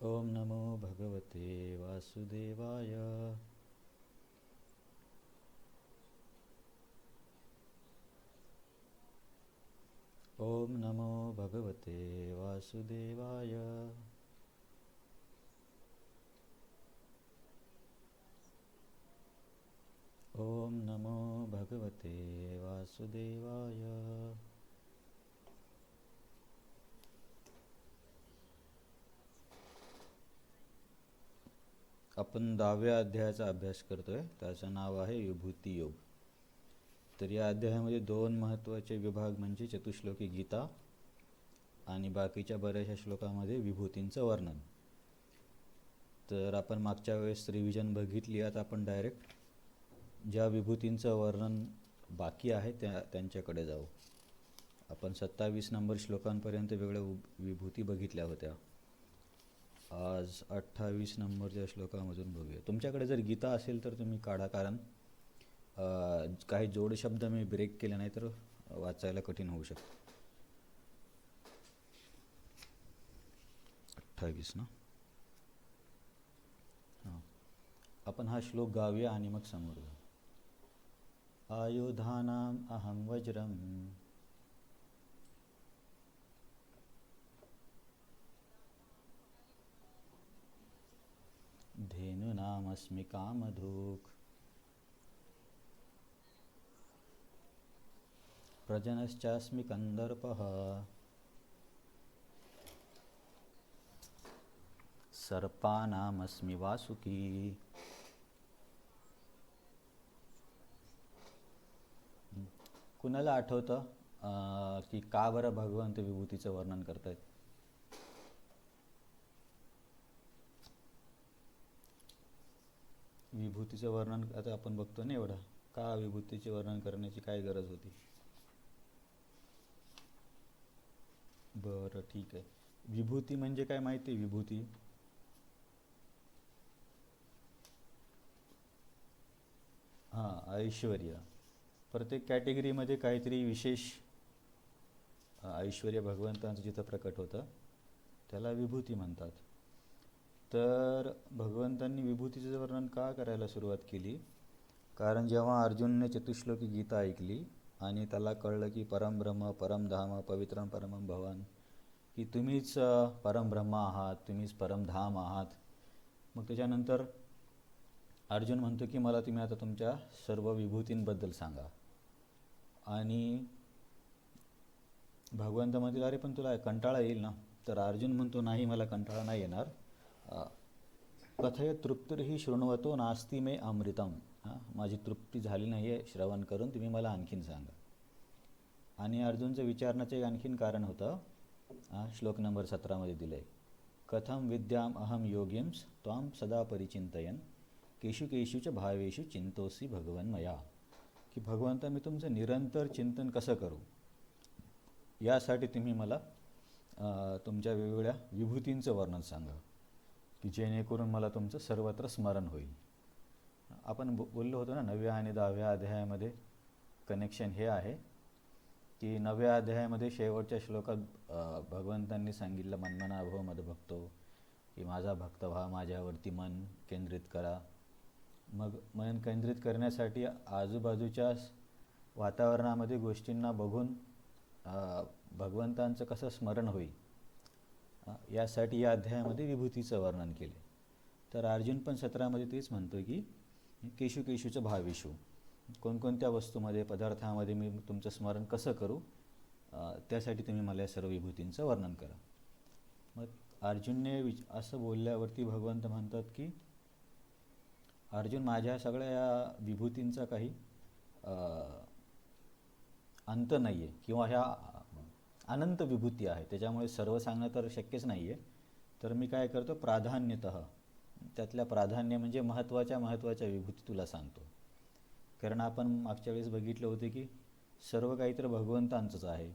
ओम नमो भगवते वासुदेवाय। ओम नमो भगवते वासुदेवाय। ओम नमो भगवते वासुदेवाय। आपण 10व्या अध्यायाचा अभ्यास करतोय. त्याचं नाव आहे विभूती योग. तर या अध्यायामध्ये दोन महत्त्वाचे विभाग म्हणजे चतुश्लोकी गीता आणि बाकीच्या बऱ्याचशा श्लोकामध्ये विभूतींचं वर्णन. तर आपण मागच्या वेळेस रिव्हिजन बघितली. आता आपण डायरेक्ट ज्या विभूतींचं वर्णन बाकी आहे त्यांच्याकडे जाऊ. आपण 27 नंबर श्लोकांपर्यंत वेगळ्या विभूती बघितल्या होत्या. आज 28 नंबरच्या श्लोकामधून बघूया. तुमच्याकडे जर गीता असेल तर तुम्ही काढा, कारण काही जोडशब्द मी ब्रेक केले नाही तर वाचायला कठीण होऊ शकतं. 28 ना. हां, आपण हा श्लोक गाऊया आणि मग समोर जाऊ. आयुधानाम अहम वज्रम धेनुनामस्मि कामधूक प्रजनश्चास्मि कंदर्पः सर्पानामस्मि वासुकी. कुणाला आठवतं की का बरं भगवंत विभूतीचं वर्णन करतायत? विभूतीचं वर्णन आता आपण बघतो ना एवढं, का विभूतीचे वर्णन करण्याची काय गरज होती? बरं, ठीक आहे. विभूती म्हणजे काय माहिती आहे? विभूती हां, ऐश्वर्य. प्रत्येक कॅटेगरीमध्ये काहीतरी विशेष ऐश्वर्य भगवंतांचं जिथं प्रकट होतं त्याला विभूती म्हणतात. तर भगवंतांनी विभूतीचं वर्णन का करायला सुरुवात केली? कारण जेव्हा अर्जुनने चतुश्लोकी गीता ऐकली आणि त्याला कळलं की परमब्रह्म परमधाम पवित्रम परमं भवन, की तुम्हीच परमब्रह्म आहात, तुम्हीच परमधाम आहात. मग त्याच्यानंतर अर्जुन म्हणतो की मला तुम्ही आता तुमच्या सर्व विभूतींबद्दल सांगा. आणि भगवंत म्हणतील अरे पण तुला कंटाळा येईल ना. तर अर्जुन म्हणतो नाही, मला कंटाळा नाही येणार. कथय तृप्तिर्हि शृण्वतो नास्ति मे अमृतम. माझी तृप्ती झाली नाही आहे श्रवण करून, तुम्ही मला आणखीन सांगा. आणि अर्जुनचं विचारण्याचं एक आणखीन कारण होतं. श्लोक नंबर 17 दिलं आहे. कथम विद्याम अहम योगींस त्वाम सदा परिचिंतयन केशु केशुच भावेषु चिंतोसी भगवन मया. की भगवंता मी तुमचं निरंतर चिंतन कसं करू, यासाठी तुम्ही मला तुमच्या वेगवेगळ्या विभूतींचं वर्णन सांगा, की जेणेकरून मला तुमचं सर्वत्र स्मरण होईल. आपण बोललो होतो ना 9व्या आणि 10व्या अध्यायामध्ये कनेक्शन हे आहे की 9व्या अध्यायामध्ये शेवटच्या श्लोकात भगवंतांनी सांगितलं मन्मना भव मदभक्तो, की माझा भक्त व्हा, माझ्यावरती मन केंद्रित करा. मग मन केंद्रित करण्यासाठी आजूबाजूच्या वातावरणामध्ये गोष्टींना बघून भगवंतांचं कसं स्मरण होईल, यासाठी या अध्यायामध्ये विभूतीचं वर्णन केले. तर अर्जुन पण 17 तेच म्हणतो की केशु केशुचं भावेषु, कोणकोणत्या वस्तूमध्ये पदार्थामध्ये मी तुमचं स्मरण कसं करू, त्यासाठी तुम्ही मला या सर्व विभूतींचं वर्णन करा. मग अर्जुनने असं बोलल्यावरती भगवंत म्हणतात की अर्जुन, माझ्या सगळ्या या विभूतींचा काही अंत नाही आहे, किंवा ह्या अनंत विभूती आहे, त्याच्यामुळे सर्व सांगणं तर शक्यच नाही आहे. तर मी काय करतो, प्राधान्यतः त्यातल्या प्राधान्य म्हणजे महत्त्वाच्या विभूती तुला सांगतो. कारण आपण मागच्या वेळेस बघितलं होते की सर्व काही तर भगवंतांचंच आहे.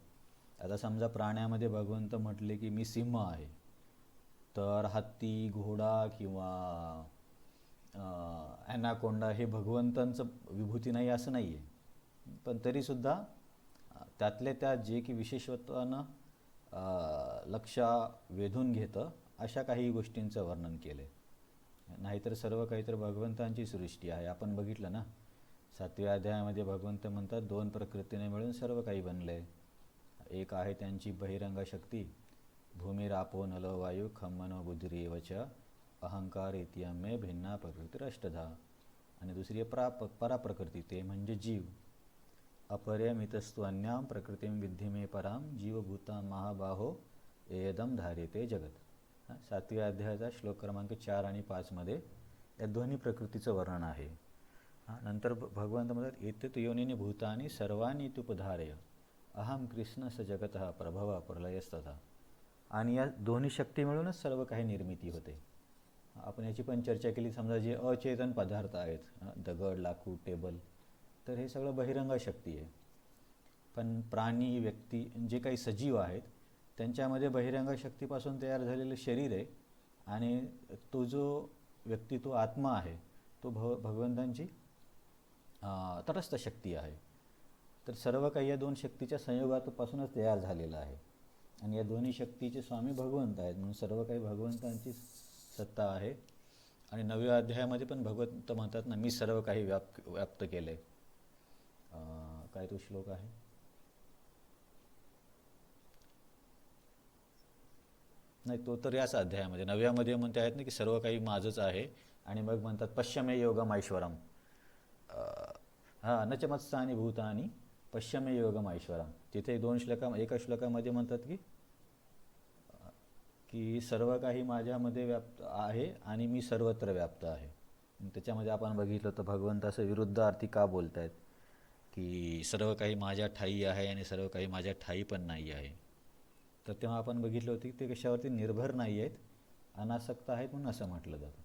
आता समजा प्राण्यामध्ये भगवंत म्हटले की मी सिंह आहे, तर हत्ती, घोडा किंवा ॲनाकोंडा हे भगवंतांचं विभूती नाही असं नाही आहे. पण तरीसुद्धा त्यातल्या त्या जे की विशेषत्वानं लक्ष वेधून घेतं अशा काही गोष्टींचं वर्णन केलं आहे. नाहीतर सर्व काही तर भगवंतांची सृष्टी आहे. आपण बघितलं ना, 7व्या अध्यायामध्ये भगवंत म्हणतात 2 प्रकृतीने मिळून सर्व काही बनलं आहे. एक आहे त्यांची बहिरंग शक्ती, भूमिरापो नलो वायू खम मनो बुद्धिरेव च अहंकार इत्यमे भिन्ना प्रकृतिरष्टधा. आणि दुसरी आहे पराप्रकृती, ते म्हणजे जीव. अपरिमितस्तु अन्याम प्रकृतीम विद्धी मे पराम जीवभूता महाबाहो एदम धार्यते जगत. 7व्या अध्यायाचा श्लोक क्रमांक 4 आणि 5 मध्ये या दोन्ही प्रकृतीचं वर्णन आहे. नंतर भगवंत म्हणतात एतत् योनिनी भूतानी सर्वाणी तुपधारय अहम कृष्ण स जगतः प्रभव प्रलयस्तथा. आणि या दोन्ही शक्ती मिळूनच सर्व काही निर्मिती होते. आपण याची पण चर्चा केली. समजा जे अचेतन पदार्थ आहेत, दगड, लाकूड, टेबल, तर हे सगळं बहिरंग शक्ती आहे. पण प्राणी, व्यक्ती, जे काही सजीव आहेत त्यांच्यामध्ये बहिरंग शक्तीपासून तयार झालेलं शरीर आहे. आणि तो जो व्यक्ती, तो आत्मा आहे, तो भगवंतांची तटस्थ शक्ती आहे. तर सर्व काही या दोन शक्तीच्या संयोगापासूनच तयार झालेलं आहे. आणि या दोन्ही शक्तीचे स्वामी भगवंत आहेत, म्हणून सर्व काही भगवंतांची सत्ता आहे. आणि 9व्या अध्यायामध्ये पण भगवंत म्हणतात ना, मी सर्व काही व्याप्त केले. काय तो श्लोक आहे? नाही, तो तर याच अध्यायामध्ये 9व्यामध्ये म्हणते आहेत ना की सर्व काही माझंच आहे. आणि मग म्हणतात पश्यमे योगम ऐश्वरम, न च मत्स्थानी भूतानी पश्यमे योगम ऐश्वरम. तिथे 2 एका श्लोकामध्ये म्हणतात की सर्व काही माझ्यामध्ये व्याप्त आहे आणि मी सर्वत्र व्याप्त आहे. त्याच्यामध्ये आपण बघितलं तर भगवंत असं विरुद्धार्थी का बोलत आहेत की सर्व काही माझ्या ठाई आहे आणि सर्व काही माझ्या ठाई पण नाही आहे. तर तेव्हा आपण बघितलं होतं की ते कशावरती निर्भर नाही आहेत, अनासक्त आहेत, म्हणून असं म्हटलं जातं.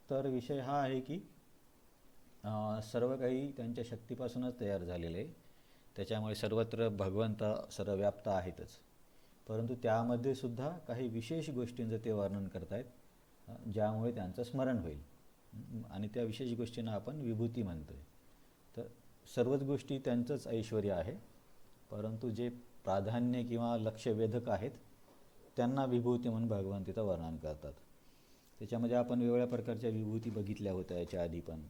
तर विषय हा आहे की सर्व काही त्यांच्या शक्तीपासूनच तयार झालेले आहे. त्याच्यामुळे सर्वत्र भगवंत सर्वव्याप्त आहेतच. परंतु त्यामध्ये सुद्धा काही विशेष गोष्टींचं ते वर्णन करत आहेत, ज्यामुळे त्यांचं स्मरण होईल. आणि त्या विशेष गोष्टींना आपण विभूती म्हणतो आहे. तर सर्वच गोष्टी त्यांचंच ऐश्वर्य आहे, परंतु जे प्राधान्य किंवा लक्षवेधक आहेत त्यांना विभूती म्हणून भगवान तिथं वर्णन करतात. त्याच्यामध्ये आपण वेगवेगळ्या प्रकारच्या विभूती बघितल्या होत्या याच्या आधी पण,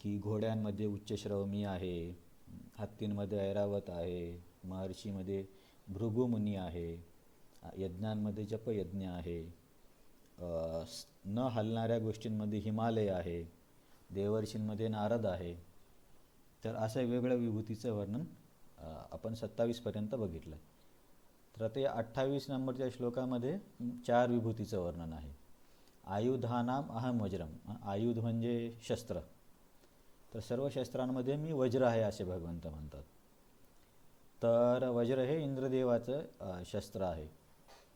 की घोड्यांमध्ये उच्चश्रवमी आहे, हत्तींमध्ये ऐरावत आहे, महर्षीमध्ये भृगुमुनी आहे, यज्ञांमध्ये जपयज्ञ आहे, न हलणाऱ्या गोष्टींमध्ये हिमालय आहे, देवर्षींमध्ये नारद आहे. तर असं वेगवेगळ्या विभूतीचं वर्णन आपण 27पर्यंत बघितलं. तर आता या 28 नंबरच्या श्लोकामध्ये 4 विभूतीचं वर्णन आहे. आयुधानाम अहम वज्रम. आयुध म्हणजे शस्त्र. तर सर्व शस्त्रांमध्ये मी वज्र आहे असे भगवंत म्हणतात. तर वज्र हे इंद्रदेवाचं शस्त्र आहे.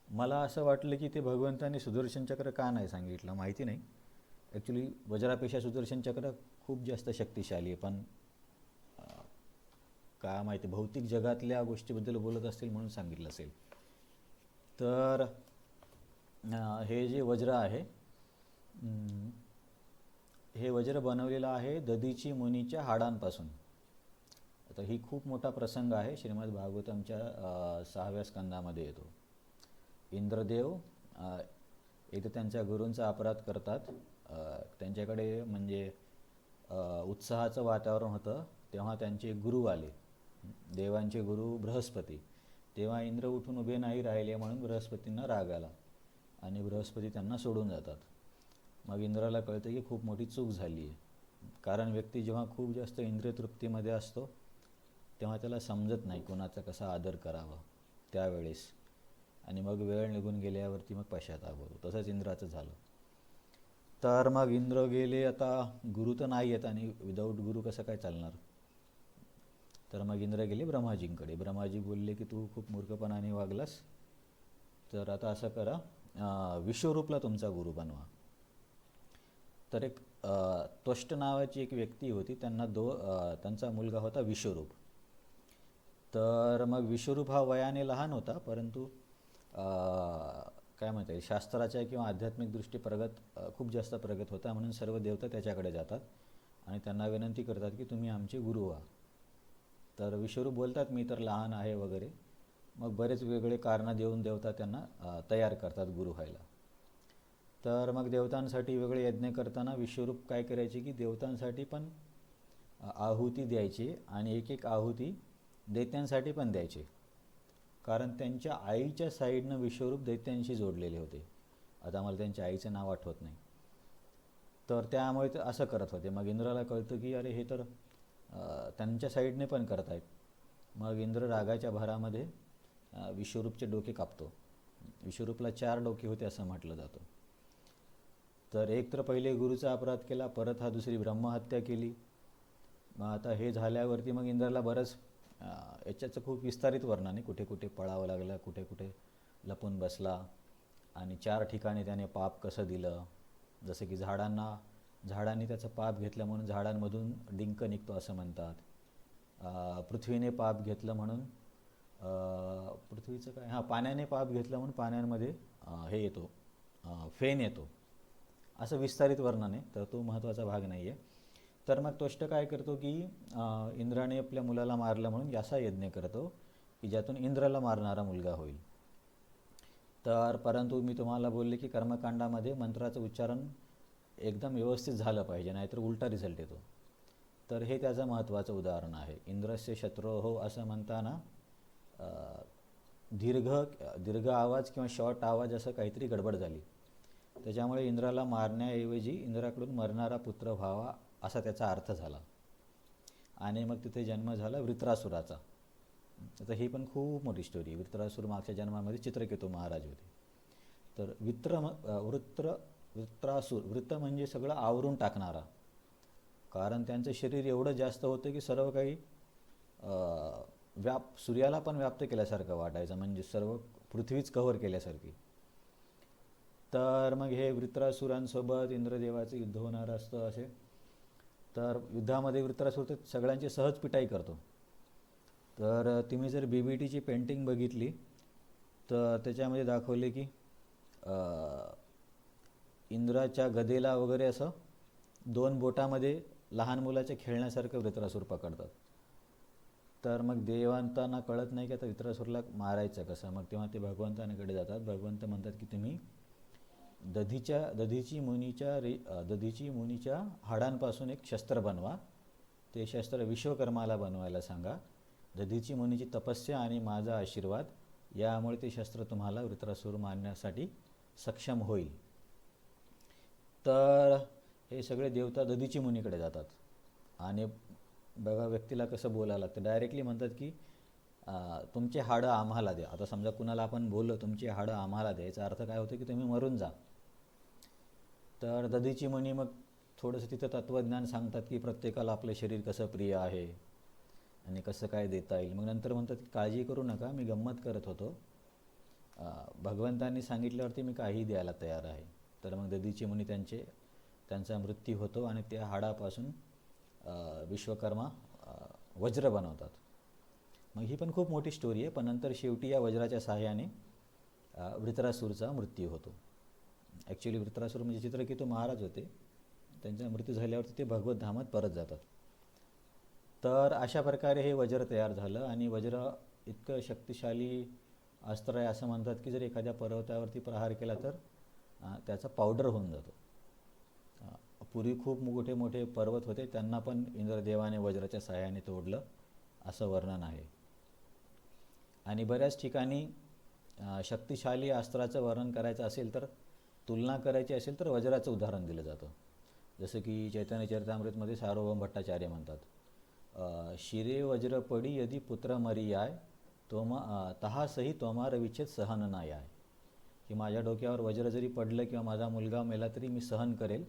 मला असं वाटलं की ते भगवंतांनी सुदर्शन चक्र का नाही सांगितलं माहिती नाही. ॲक्च्युली वज्रापेक्षा सुदर्शन चक्र खूप जास्त शक्तिशाली आहे, पण काय माहिती भौतिक जगातल्या गोष्टीबद्दल बोलत असतील म्हणून सांगितलं असेल. तर हे जे वज्र आहे, हे वज्र बनवलेलं आहे दधीची मुनीच्या हाडांपासून. आता ही खूप मोठा प्रसंग आहे, श्रीमद भागवतमच्या 6व्या स्कंदामध्ये येतो. इंद्रदेव इथे त्यांच्या गुरूंचा अपराध करतात. त्यांच्याकडे म्हणजे उत्साहाचं वातावरण होतं. तेव्हा त्यांचे गुरु आले, देवांचे गुरु बृहस्पती. तेव्हा इंद्र उठून उभे नाही राहिले म्हणून बृहस्पतींना राग आला आणि बृहस्पती त्यांना सोडून जातात. मग इंद्राला कळतं की खूप मोठी चूक झाली आहे. कारण व्यक्ती जेव्हा खूप जास्त इंद्रिय तृप्तीमध्ये असतो तेव्हा त्याला समजत नाही कोणाचा कसा आदर करावा त्यावेळेस, आणि मग वेळ निघून गेल्यावरती मग पश्चाताप होतो. तसंच इंद्राचं झालं. तर मग इंद्र गेले, आता गुरु तर नाही आहेत आणि विदाऊट गुरु कसं काय चालणार. तर मग इंद्र गेले ब्रह्माजींकडे. ब्रह्माजी बोलले की तू खूप मूर्खपणाने वागलास, तर आता असं करा, विश्वरूपला तुमचा गुरु बनवा. तर एक त्वष्ट नावाची एक व्यक्ती होती, त्यांचा मुलगा होता विश्वरूप. तर मग विश्वरूप हा वयाने लहान होता, परंतु काय म्हणता येईल शास्त्राच्या किंवा आध्यात्मिक दृष्टी खूप जास्त प्रगत होता. म्हणून सर्व देवता त्याच्याकडे जातात आणि त्यांना विनंती करतात की तुम्ही आमचे गुरु व्हा. तर विश्वरूप बोलतात मी तर लहान आहे वगैरे. मग बरेच वेगळे कारणं देऊन देवता त्यांना तयार करतात गुरु व्हायला. तर मग देवतांसाठी वेगळे यज्ञ करताना विश्वरूप काय करायचे की देवतांसाठी पण आहुती द्यायची आणि एक एक आहुती दैत्यांसाठी पण द्यायचे. कारण त्यांच्या आईच्या साईडनं विश्वरूप दैत्यांशी जोडलेले होते. आता मला त्यांच्या आईचं नाव आठवत नाही. तर त्यामुळे ते असं करत होते. मग इंद्राला कळतं की अरे हे तर त्यांच्या साईडने पण करत आहेत. मग इंद्र रागाच्या भरामध्ये विश्वरूपचे डोके कापतो. विश्वरूपला 4 डोके होते असं म्हटलं जातं. तर एक तर पहिले गुरुचा अपराध केला, परत हा दुसरी ब्रह्महत्या केली. मग आता हे झाल्यावरती मग इंद्राला बरंच याच्याचं खूप विस्तारित वर्णन आहे. कुठे कुठे पळावं लागलं, कुठे कुठे लपून बसला आणि 4 ठिकाणी त्याने पाप कसं दिलं. जसं की झाडांनी त्याचं पाप घेतलं म्हणून झाडांमधून डिंक निघतो असं म्हणतात. पृथ्वीने पाप घेतलं म्हणून पृथ्वीचं काय पाण्याने पाप घेतलं म्हणून पाण्यांमध्ये हे येतो, फेन येतो, असं विस्तारित वर्णन आहे. तर तो महत्त्वाचा भाग नाही आहे. तर मग त्वष्ट काय करतो की इंद्राने आपल्या मुलाला मारलं म्हणून असा यज्ञ करतो की ज्यातून इंद्राला मारणारा मुलगा होईल. तर परंतु मी तुम्हाला बोलले की कर्मकांडामध्ये मंत्राचं उच्चारण एकदम व्यवस्थित झालं पाहिजे, नाहीतर उलटा रिझल्ट येतो. तर हे त्याचं महत्त्वाचं उदाहरण आहे. इंद्रस्य शत्रोः असं म्हणताना दीर्घ आवाज किंवा शॉर्ट आवाज असं काहीतरी गडबड झाली. त्याच्यामुळे इंद्राला मारण्याऐवजी इंद्राकडून मरणारा पुत्र व्हावा असा त्याचा अर्थ झाला. आणि मग तिथे जन्म झाला वृत्रासुराचा. आता ही पण खूप मोठी स्टोरी आहे. वृत्रासुर मागच्या जन्मामध्ये चित्रकेतू महाराज होते. तर वृत्रासुर, वृत्त म्हणजे सगळं आवरून टाकणारा. कारण त्यांचं शरीर एवढं जास्त होतं की सर्व काही सूर्याला पण व्याप्त केल्यासारखं वाटायचं, म्हणजे सर्व पृथ्वीच कव्हर केल्यासारखी. तर मग हे वृत्रासुरांसोबत इंद्रदेवाचं युद्ध होणार असतं असे. तर युद्धामध्ये वृत्रासुर तर सगळ्यांची सहज पिटाई करतो. तर तुम्ही जर BBTची पेंटिंग बघितली तर त्याच्यामध्ये दाखवले की इंद्राच्या गदेला वगैरे असं 2 बोटामध्ये लहान मुलाच्या खेळण्यासारखं वृत्रासुर पकडतात. तर मग देवांतांना कळत नाही की आता वृत्रासुरला मारायचं कसं. मग तेव्हा ते भगवंतांकडे जातात. भगवंत म्हणतात की तुम्ही दधीची मुनीच्या हाडांपासून एक शस्त्र बनवा. ते शस्त्र विश्वकर्माला बनवायला सांगा. दधीची मुनीची तपस्या आणि माझा आशीर्वाद यामुळे ते शस्त्र तुम्हाला वृत्रासुर मारण्यासाठी सक्षम होईल. तर हे सगळे देवता दधीची मुनीकडे जातात. आणि बघा व्यक्तीला कसं बोलायला लागतं. डायरेक्टली म्हणतात की तुमचे हाडं आम्हाला द्या. आता समजा कुणाला आपण बोललो तुमची हाडं आम्हाला द्या, याचा अर्थ काय होतं की तुम्ही मरून जा. तर दधीची मुनी मग थोडंसं तिथं तत्त्वज्ञान सांगतात की प्रत्येकाला आपलं शरीर कसं प्रिय आहे आणि कसं काय देता येईल. मग नंतर म्हणतात की काळजी करू नका, मी गंमत करत होतो, भगवंतांनी सांगितल्यावरती मी काही द्यायला तयार आहे. तर मग दधीची मुनी त्यांचा मृत्यू होतो आणि त्या हाडापासून विश्वकर्मा वज्र बनवतात. मग ही पण खूप मोठी स्टोरी आहे. पण नंतर शेवटी या वज्राच्या सहाय्याने वृत्रासुरचा मृत्यू होतो. ॲक्च्युली वृत्रासुर म्हणजे चित्रकेतू महाराज होते. त्यांचा मृत्यू झाल्यावरती ते भगवत धामात परत जातात. तर अशा प्रकारे हे वज्र तयार झालं. आणि वज्र इतकं शक्तिशाली अस्त्र आहे असं म्हणतात की जर एखाद्या पर्वतावरती प्रहार केला तर त्याचा पावडर होऊन जातो. पूर्वी खूप मोठे मोठे पर्वत होते, त्यांना पण इंद्रदेवाने वज्राच्या सहाय्याने तोडलं असं वर्णन आहे. आणि बऱ्याच ठिकाणी शक्तिशाली अस्त्राचं वर्णन करायचं असेल तर, तुलना करायची असेल तर वज्राचं उदाहरण दिलं जातं. जसं की चैतन्य चरितामृतमध्ये सार्वभौम भट्टाचार्य म्हणतात, शिरे वज्र पडी यदि पुत्र मरियाय तहासही तोमार विच्छेद सहन ना याय. की माझ्या डोक्यावर वज्र जरी पडलं किंवा माझा मुलगा मेला तरी मी सहन करेल,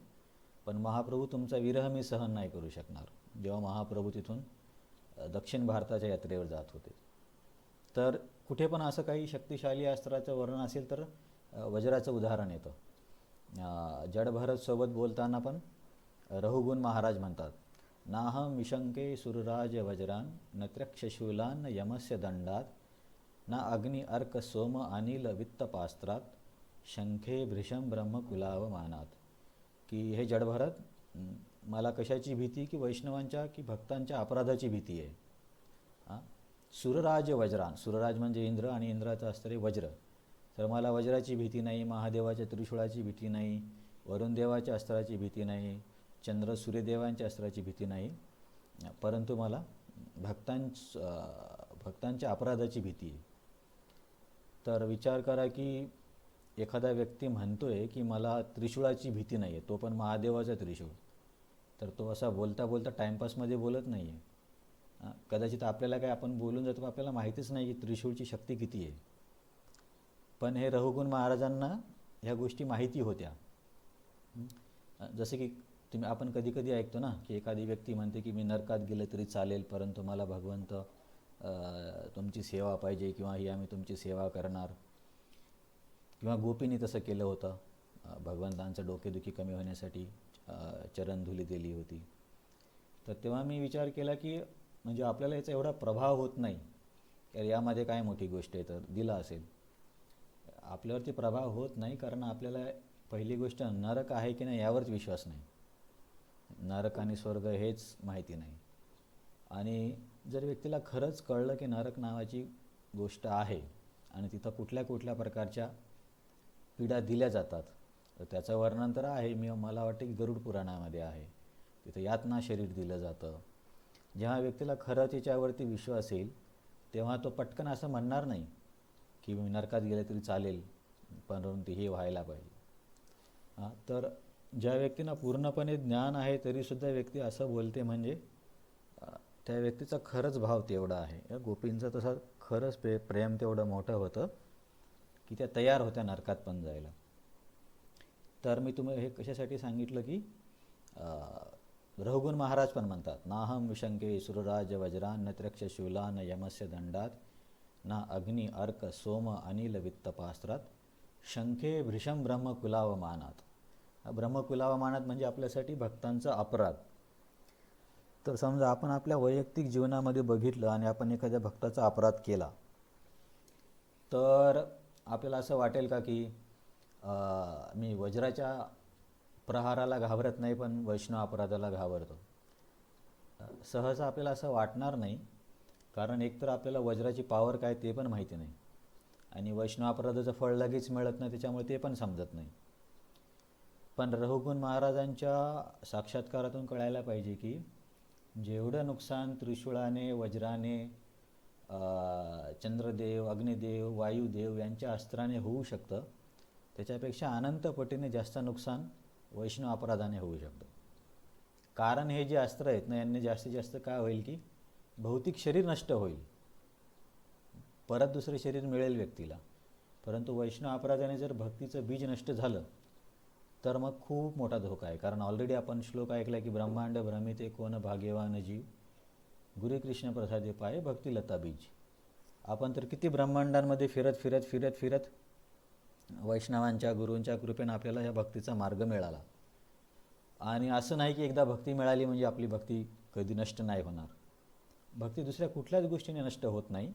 पण महाप्रभू तुमचा विरह मी सहन नाही करू शकणार. जेव्हा महाप्रभू तिथून दक्षिण भारताच्या यात्रेवर जात होते. तर कुठे पण असं काही शक्तिशाली अस्त्राचं वर्णन असेल तर वज्राचं उदाहरण येतं. जडभरतसोबत बोलताना पण रघुगुण महाराज म्हणतात, नाहं विशंके सुरराज वज्रान न त्र्यक्षशूलान न यमस्य दंडात ना अग्नि अर्क सोम अनिल वित्तपास्त्रात शंखे भृशम ब्रह्मकुलावमानात. की हे जडभरत, मला कशाची भीती की वैष्णवांच्या की भक्तांच्या अपराधाची भीती आहे. सुरराज वज्रान, सुरराज म्हणजे इंद्र आणि इंद्राचं अस्त्र आहे वज्र. तर मला वज्राची भीती नाही, महादेवाच्या त्रिशूळाची भीती नाही, वरुणदेवाच्या अस्त्राची भीती नाही, चंद्र सूर्यदेवांच्या अस्त्राची भीती नाही, परंतु मला भक्तांच्या अपराधाची भीती आहे. तर विचार करा की एखादा व्यक्ती म्हणतोय की मला त्रिशूळाची भीती नाही आहे, तो पण महादेवाचा त्रिशूळ. तर तो असा बोलता बोलता टाईमपासमध्ये बोलत नाही आहे. कदाचित आपल्याला काय आपण बोलून जातो, आपल्याला माहितीच नाही की त्रिशूळची शक्ती किती आहे. पण हे रघुगुण महाराजांना ह्या गोष्टी माहिती होत्या. जसे की आपण कधी कधी ऐकतो ना की एखादी व्यक्ती म्हणते की मी नरकात गेले तरी चालेल, परंतु मला भगवंत तुमची सेवा पाहिजे, किंवा ही आम्ही तुमची सेवा करणार. किंवा गोपींनी तसं केलं होतं, भगवंतांचं डोकेदुखी कमी होण्यासाठी चरणधुली दिली होती. तर तेव्हा मी विचार केला की म्हणजे आपल्याला याचा एवढा प्रभाव होत नाही, तर यामध्ये काय मोठी गोष्ट आहे, तर दिला असेल. आपल्यावरती प्रभाव होत नाही कारण आपल्याला पहिली गोष्ट नरक आहे की नाही यावरच विश्वास नाही. नरक आणि स्वर्ग हेच माहिती नाही. आणि जर व्यक्तीला खरंच कळलं की नरक नावाची गोष्ट आहे आणि तिथं कुठल्या कुठल्या प्रकारच्या पीडा दिल्या जातात, तर त्याचं वर्णन तर आहे, मला वाटतं की गरुड पुराणामध्ये आहे. तिथं यातना शरीर दिलं जातं. जेव्हा व्यक्तीला खरंच याच्यावरती विश्वास येईल तेव्हा तो पटकन असं म्हणणार नाही की मी नरकात गेले तरी चालेल, परंतु हे व्हायला पाहिजे. तर ज्या व्यक्तींना पूर्णपणे ज्ञान आहे तरीसुद्धा व्यक्ती असं बोलते म्हणजे त्या व्यक्तीचा खरंच भाव तेवढा आहे. या गोपींचं तसं खरंच प्रेम तेवढं मोठं होतं की त्या तयार होत्या नरकात पण जायला. तर मी तुम्हाला हे कशासाठी सांगितलं की रघुगुण महाराज पण म्हणतात, नाहम विशंके सुरराज वज्रान न त्रक्षशूला न यमस्य दंडात ना अग्नि अर्क सोम अनिल वित्तपास्त्रात शंखे भृशम ब्रह्मकुलावमानात. ब्रह्मकुलावमानात म्हणजे आपल्यासाठी भक्तांचा अपराध. तर समजा आपण आपल्या वैयक्तिक जीवनामध्ये बघितलं आणि आपण एखाद्या भक्ताचा अपराध केला, तर आपल्याला असं वाटेल का की मी वज्राच्या प्रहाराला घाबरत नाही पण वैष्णव अपराधाला घाबरतो. सहसा आपल्याला असं वाटणार नाही, कारण एकतर आपल्याला वज्राची पावर काय ते पण माहिती नाही आणि वैष्णव अपराधाचं फळ लगेच मिळत नाही, त्याच्यामुळे ते पण समजत नाही. पण रघुगुण महाराजांच्या साक्षात्कारातून कळायला पाहिजे की जेवढं नुकसान त्रिशूळाने वज्राने चंद्रदेव अग्निदेव वायुदेव यांच्या अस्त्राने होऊ शकतं, त्याच्यापेक्षा अनंत पटीने जास्त नुकसान वैष्णव अपराधाने होऊ शकतं. कारण हे जे अस्त्र आहेत ना, यांनी जास्तीत जास्त काय होईल की भौतिक शरीर नष्ट होईल, परत दुसरं शरीर मिळेल व्यक्तीला. परंतु वैष्णव अपराधाने जर भक्तीचं बीज नष्ट झालं तर मग खूप मोठा धोका आहे. कारण ऑलरेडी आपण श्लोक ऐकला की ब्रह्मांड भ्रमिते कोण भाग्यवान जीव गुरु कृष्ण प्रसादे पाये भक्तिलता बीज. आपण तर किती ब्रह्मांडांमध्ये फिरत फिरत फिरत फिरत वैष्णवांच्या गुरूंच्या कृपेने आपल्याला या भक्तीचा मार्ग मिळाला. आणि असं नाही की एकदा भक्ती मिळाली म्हणजे आपली भक्ती कधी नष्ट नाही होणार. भक्ती दुसऱ्या कुठल्याच गोष्टीने नष्ट होत नाही.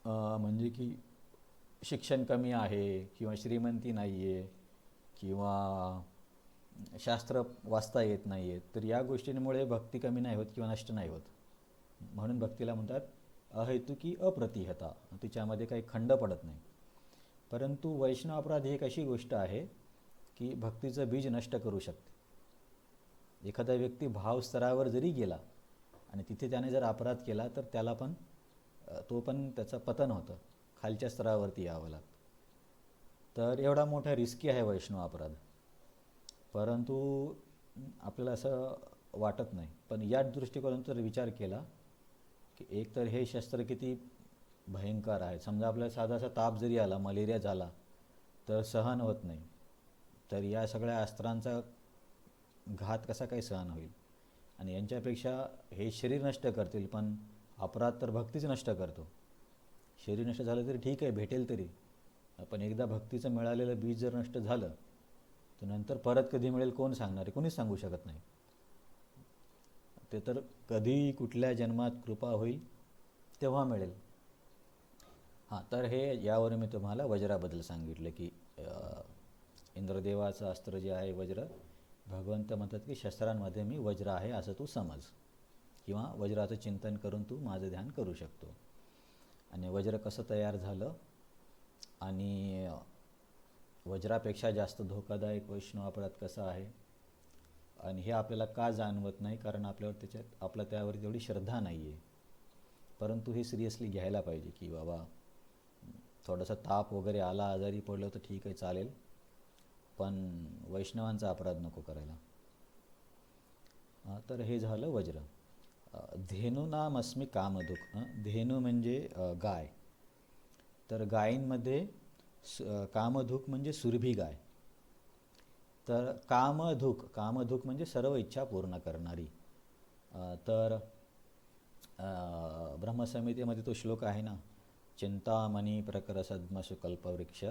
म्हणजे की शिक्षण कमी आहे किंवा श्रीमंती नाही आहे किंवा शास्त्र वाचता येत नाही आहेत, तर या गोष्टींमुळे भक्ती कमी नाही होत किंवा नष्ट नाही होत. म्हणून भक्तीला म्हणतात अहेतुकी अप्रतिहता, तिच्यामध्ये काही खंड पडत नाही. परंतु वैष्णव अपराध ही एक अशी गोष्ट आहे की भक्तीचं बीज नष्ट करू शकते. एखादा व्यक्ती भाव स्तरावर जरी गेला आणि तिथे त्याने जर अपराध केला तर त्याला पण त्याचं पतन होतं, खालच्या स्तरावरती यावं लागतं. तर एवढा मोठा रिस्की आहे वैष्णव अपराध, परंतु आपल्याला असं वाटत नाही. पण या दृष्टिकोनातून जर विचार केला की एक तर हे शस्त्र किती भयंकर आहे. समजा आपल्याला साधासा ताप जरी आला, मलेरिया झाला तर सहन होत नाही, तर या सगळ्या अस्त्रांचा घात कसा काय सहन होईल. आणि यांच्यापेक्षा हे शरीर नष्ट करतील, पण अपराध तर भक्तीच नष्ट करतो. शरीर नष्ट झालं तरी ठीक आहे, भेटेल तरी, पण एकदा भक्तीचं मिळालेलं बीज जर नष्ट झालं तर नंतर परत कधी मिळेल कोण सांगणार आहे, कोणीच सांगू शकत नाही. ते तर कधी कुठल्या जन्मात कृपा होईल तेव्हा मिळेल. तर हे यावर मी तुम्हाला वज्राबद्दल सांगितलं की इंद्रदेवाचं अस्त्र जे आहे वज्र, भगवंत म्हणतात की शस्त्रांमध्ये मी वज्र आहे असं तू समज. किंवा वज्राचं चिंतन करून तू माझं ध्यान करू शकतो. आणि वज्र कसं तयार झालं आणि वज्रापेक्षा जास्त धोकादायक वैष्णव अपराध कसा आहे आणि हे आपल्याला का जाणवत नाही, कारण आपला त्यावर तेवढी श्रद्धा नाही आहे. परंतु हे सिरियसली घ्यायला पाहिजे की बाबा थोडासा ताप वगैरे आला, आजारी पडलो तर ठीक आहे, चालेल, पण वैष्णवांचा अपराध नको करायला. तर हे झालं वज्र. धेनूनामस्मी कामधुक. धेनू म्हणजे गाय. तर गायींमध्ये कामधुक म्हणजे सुरभी गाय. तर कामधुक म्हणजे सर्व इच्छा पूर्ण करणारी. तर ब्रह्मसंहितेमध्ये तो श्लोक आहे ना, चिंतामणी प्रकरसद्मसु कल्पवृक्ष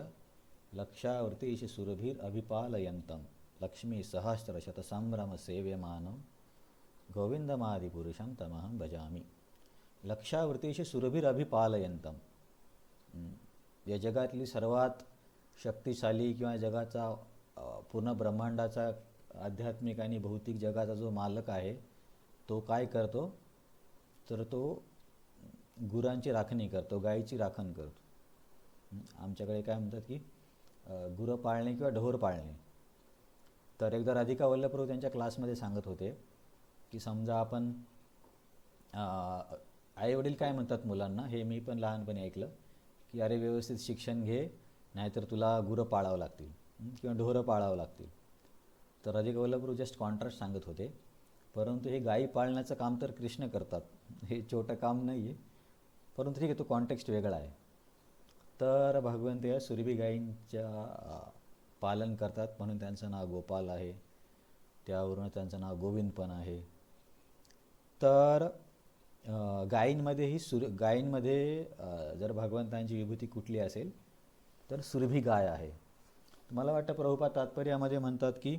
लक्षावृतीश सुरभीर अभिपालयंतम लक्ष्मी सहस्रशत संभ्रम सेव्यमानं गोविंदमादिपुरुषं तमहं भजामि. लक्षावृतीश सुरभीर अभिपालयंतम. या जगातली सर्वात शक्तिशाली किंवा जगाचा पूर्ण ब्रह्मांडाचा आध्यात्मिक आणि भौतिक जगाचा जो मालक आहे तो काय करतो, तर तो गुरांची राखणी करतो, गायीची राखण करतो. आमच्याकडे काय म्हणतात की गुरं पाळणे किंवा ढोर पाळणे. तर एकदा राधिका वल्लभप्रभू त्यांच्या क्लासमध्ये सांगत होते की समजा आपण आईवडील काय म्हणतात मुलांना, हे मी पण लहानपणी ऐकलं की अरे व्यवस्थित शिक्षण घे, नाहीतर तुला गुरं पाळावं लागतील किंवा ढोरं पाळावं लागतील. तर राधिका वल्लभप्रभू जस्ट कॉन्ट्रास्ट सांगत होते, परंतु हे गायी पाळण्याचं काम तर कृष्ण करतात, हे छोटं काम नाही आहे, परंतु ठीक आहे, तो कॉन्टेक्स्ट वेगळा आहे. तर भगवंत या सुरभी गायींच्या पालन करतात म्हणून त्यांचं नाव गोपाल आहे, त्यावरून त्यांचं नाव गोविंद पण आहे. तर गायींमध्ये जर भगवंतांची विभूती कुठली असेल तर सुरभी गाय आहे. मला वाटतं प्रभुपाद तात्पर्यामध्ये म्हणतात की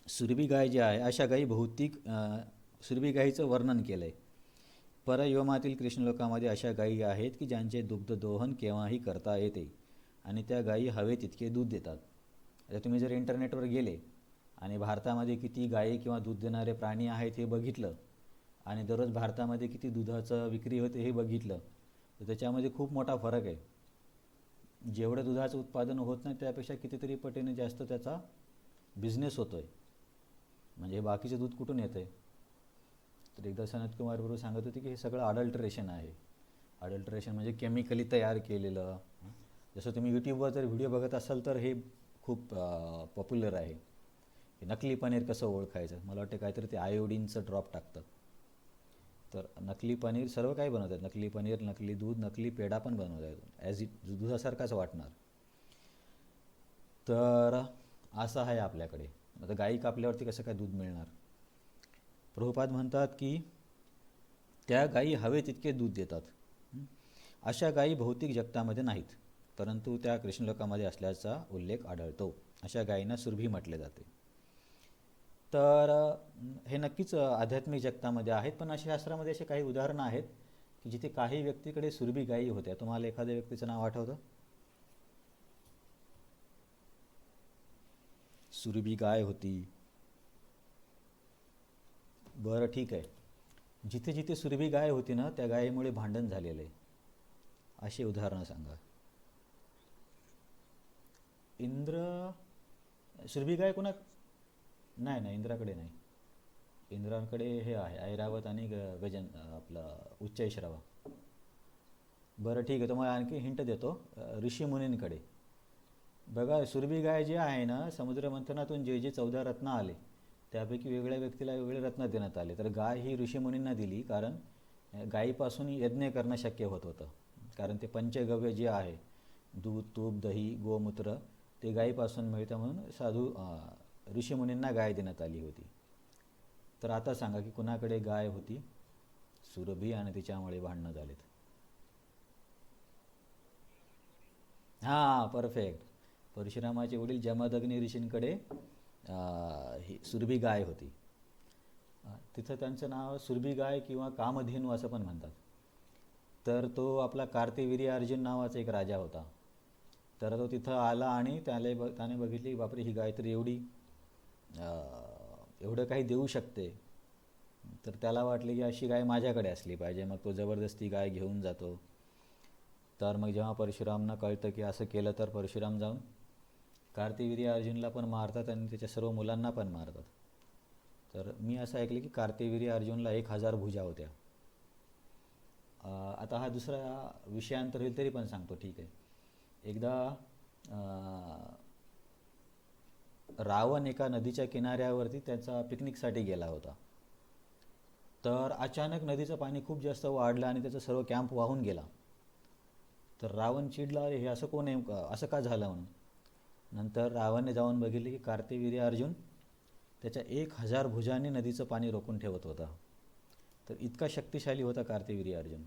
सुरभी गाय जी आहे अशा गायी सुरभी गायीचं वर्णन केलं आहे. परयोमातील कृष्णलोकामध्ये अशा गायी आहेत की ज्यांचे दुग्धदोहन केव्हाही करता येते आणि त्या गायी हवे तितके दूध देतात. आता तुम्ही जर इंटरनेटवर गेले आणि भारतामध्ये किती गायी किंवा दूध देणारे प्राणी आहेत हे बघितलं आणि दररोज भारतामध्ये किती दुधाचं विक्री होते हे बघितलं, तर त्याच्यामध्ये खूप मोठा फरक आहे. जेवढं दुधाचं उत्पादन होत नाही त्यापेक्षा कितीतरी पटीने जास्त त्याचा बिझनेस होतो आहे. म्हणजे हे बाकीचे दूध कुठून येतं आहे? तर एकदा सनत कुमार बरोबर सांगत होते की हे सगळं अडल्ट्रेशन आहे. अडल्ट्रेशन म्हणजे केमिकली तयार केलेलं. जसं तुम्ही यूट्यूबवर जर व्हिडिओ बघत असाल तर हे खूप पॉप्युलर आहे. नकली पनीर कसं ओळखायचं, मला वाटतं काहीतरी ते आयोडीनचं ड्रॉप टाकतात. तर नकली पनीर सर्व काही बनवतात, नकली पनीर, नकली दूध, नकली पेढा पण बनवतात, ॲज इट दुधासारखाच वाटणार. तर असं आहे आपल्याकडे. आता गायी कापल्यावरती कसं काय दूध मिळणार? प्रभुपाद म्हणतात की त्या गायी हवे तितके दूध देतात. अशा गायी भौतिक जगतामध्ये नाहीत, परंतु त्या कृष्णलोकामध्ये असल्याचा उल्लेख आढळतो. अशा गायींना सुरभी म्हटले जाते. तर हे नक्कीच आध्यात्मिक जगतामध्ये आहेत, पण अशा शास्त्रामध्ये असे काही उदाहरणं आहेत की जिथे काही व्यक्तीकडे सुरभी गायी होत्या. तुम्हाला एखाद्या व्यक्तीचं नाव आठवतं? सुरभी गाय होती. बरं ठीक आहे, जिथे जिथे सुरभी गाय होती ना त्या गायीमुळे भांडण झालेलं आहे, अशी उदाहरणं सांगा. सुरभी गाय कोणा नाही, इंद्राकडे नाही. इंद्राकडे हे आहे ऐरावत आणि आपलं उच्चैश्रवा. बरं ठीक आहे, तुम्हाला आणखी हिंट देतो. ऋषीमुनींकडे बघा, सुरभी गाय जी आहे ना, समुद्र मंथनातून जे 14 रत्न आले त्यापैकी वेगळ्या व्यक्तीला वेगळे रत्न देण्यात आले. तर गाय ही ऋषीमुनींना दिली, कारण गायीपासून यज्ञ करणं शक्य होत होतं. कारण ते पंचगव्य जे आहे, दूध, तूप, दही, गोमूत्र, ते गायीपासून मिळतं, म्हणून ऋषीमुनींना गाय देण्यात आली होती. तर आता सांगा की कुणाकडे गाय होती? सुरभी, आणि तिच्यामुळे भांडणं झालेत. हां, परफेक्ट. परशुरामाचे वडील जमदग्नी ऋषींकडे ही सुरभी गाय होती. तिथं त्यांचं नाव सुरभी गाय किंवा कामधेनू असं पण म्हणतात. तर तो आपला कार्तिवीर्य अर्जुन नावाचा एक राजा होता. तर तो तिथं आला आणि त्याने बघितली, बापरे, ही गाय तर एवढं काही देऊ शकते. तर त्याला वाटले की अशी गाय माझ्याकडे असली पाहिजे. मग तो जबरदस्ती गाय घेऊन जातो. तर मग जेव्हा परशुरामांना कळतं की असं केलं तर परशुराम जाऊन कार्तिवीर्य अर्जुनला पण मारतात आणि त्याच्या सर्व मुलांना पण मारतात. तर मी असं ऐकलं की कार्तिवीर्य अर्जुनला 1000 भुजा होत्या. आता हा दुसरा विषयांतर होईल तरी पण सांगतो, ठीक आहे. एकदा रावण एका नदीच्या किनाऱ्यावरती त्याचा पिकनिकसाठी गेला होता. तर अचानक नदीचं पाणी खूप जास्त वाढलं आणि त्याचा सर्व कॅम्प वाहून गेला. तर रावण चिडला, अरे हे असं कोण आहे, असं का झालं म्हणून. नंतर रावणने जाऊन बघितले की कार्तिवीर्य अर्जुन त्याच्या 1000 भुजांनी नदीचं पाणी रोखून ठेवत होता. तर इतका शक्तिशाली होता कार्तिवीर्य अर्जुन.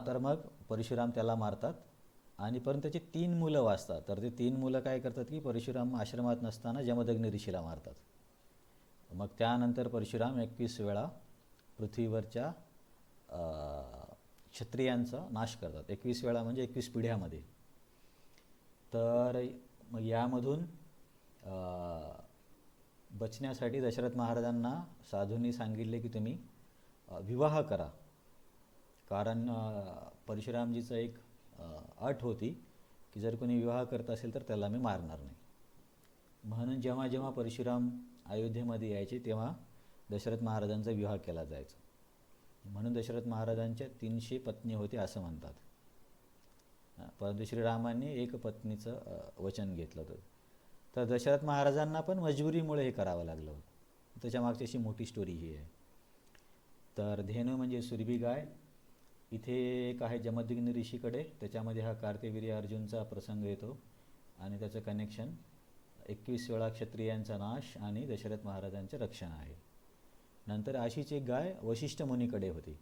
तर मग परशुराम त्याला मारतात आणि परंतु त्याची 3 मुलं वाचतात. तर ते 3 मुलं काय करतात की परशुराम आश्रमात नसताना जमदग्नी ऋषीला मारतात. मग त्यानंतर परशुराम 21 वेळा पृथ्वीवरच्या क्षत्रियांचा नाश करतात. 21 वेळा म्हणजे 21 पिढ्यामध्ये. तर मग यामधून बचण्यासाठी दशरथ महाराजांना साधूंनी सांगितले की तुम्ही विवाह करा. कारण परशुरामजीचं एक अट होती की जर कोणी विवाह करत असेल तर त्याला मी मारणार नाही. म्हणून जेव्हा जेव्हा परशुराम अयोध्येमध्ये यायचे तेव्हा दशरथ महाराजांचा विवाह केला जायचा. म्हणून दशरथ महाराजांच्या 300 पत्नी होते असं म्हणतात. परंतु श्रीरामांनी एक पत्नीचं वचन घेतलं होतं. तर दशरथ महाराजांना पण मजबुरीमुळे हे करावं लागलं होतं. त्याच्या मागची अशी मोठी स्टोरी ही आहे. तर धेनू म्हणजे सुरभी गाय. इथे एक आहे जमदग्नी ऋषीकडे, त्याच्यामध्ये हा कार्तिवीर्य अर्जुनचा प्रसंग येतो आणि त्याचं कनेक्शन 21 वेळा क्षत्रियांचा नाश आणि दशरथ महाराजांचे रक्षण आहे. नंतर अशीच एक गाय वशिष्ठ मुनीकडे होती.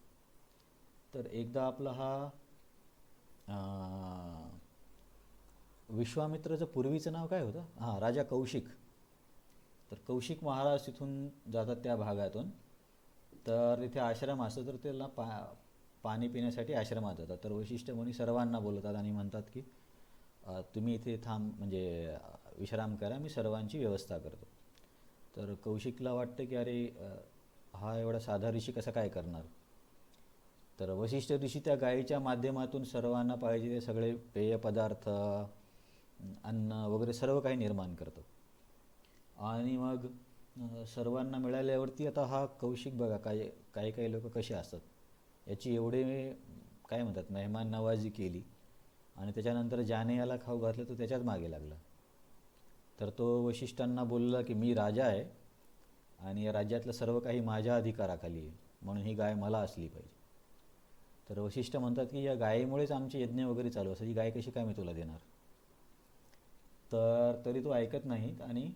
तर एकदा आपला हा विश्वामित्राचं पूर्वीचं नाव काय होतं, राजा कौशिक. तर कौशिक महाराज तिथून जातात त्या भागातून. तर तिथे आश्रम असतो, तर त्याला पाणी पिण्यासाठी आश्रमात जातात. तर वशिष्ठ मुनी सर्वांना बोलवतात आणि म्हणतात की तुम्ही इथे म्हणजे विश्राम करा, मी सर्वांची व्यवस्था करतो. तर कौशिकला वाटतं की अरे हा एवढा साधा ऋषी कसा काय करणार. तर वशिष्ठ ऋषी त्या गायीच्या माध्यमातून सर्वांना पाहिजे ते सगळे पेय पदार्थ, अन्न वगैरे सर्व काही निर्माण करतो. आणि मग सर्वांना मिळाल्यावरती आता हा कौशिक बघा, काही लोक कसे असतात, याची एवढे काय म्हणतात मेहमान नवाजी केली आणि त्याच्यानंतर ज्याने याला खाऊ घातलं तो त्याच्याच मागे लागला. तर तो वशिष्ठांना बोलला की मी राजा आहे आणि या राज्यातलं सर्व काही माझ्या अधिकाराखाली आहे, म्हणून ही गाय मला असली पाहिजे. तर वशिष्ठ म्हणतात की या गायीमुळेच आमचे यज्ञ वगैरे चालू असतात, ही गाय कशी काय मी तुला देणार. तर तरी तो ऐकत नाहीत आणि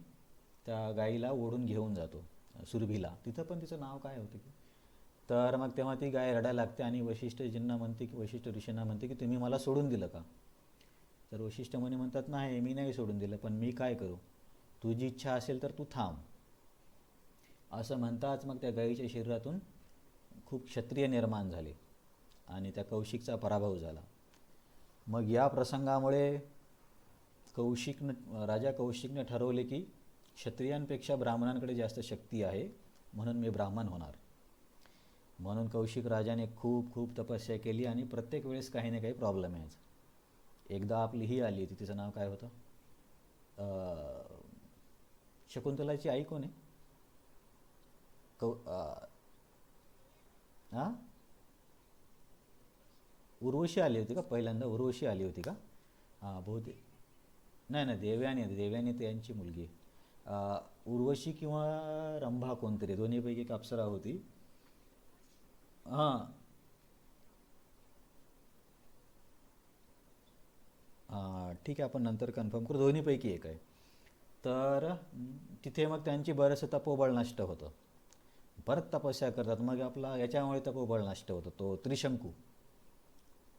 त्या गायीला ओढून घेऊन जातो सुरभीला. तिथं पण तिचं नाव काय होतं की. तर मग तेव्हा ती गाय रडायला लागते आणि वशिष्ठजींना म्हणते की वशिष्ठ ऋषींना म्हणते की तुम्ही मला सोडून दिलं का. तर वशिष्ठ मुनी म्हणतात नाही, मी नाही सोडून दिलं, पण मी काय करू, तुझी इच्छा असेल तर तू थांब. असं म्हणताच मग त्या गायीच्या शरीरातून खूप क्षत्रिय निर्माण झाले आणि त्या कौशिकचा पराभव झाला. मग या प्रसंगामुळे राजा कौशिकने ठरवले की क्षत्रियांपेक्षा ब्राह्मणांकडे जास्त शक्ती आहे, म्हणून मी ब्राह्मण होणार. म्हणून कौशिक राजाने खूप खूप तपस्या केली आणि प्रत्येक वेळेस काही ना काही प्रॉब्लेम यायचा. एकदा आपली ही आली होती, तिचं नाव काय होतं, शकुंतलाची आई कोण आहे, उर्वशी आली होती का पहिल्यांदा, उर्वशी आली होती का. बहुतेक नाही, देवयानी त्यांची मुलगी. उर्वशी किंवा रंभा कोणतरी, दोन्हीपैकी एक अप्सरा होती. ठीक आहे, आपण नंतर कन्फर्म करू, दोन्हीपैकी एक आहे. तर तिथे मग त्यांची बरंचसं तपोबळ नष्ट होतं. परत तपस्या करतात. मग आपला याच्यामुळे तपोबळ नष्ट होतं. तो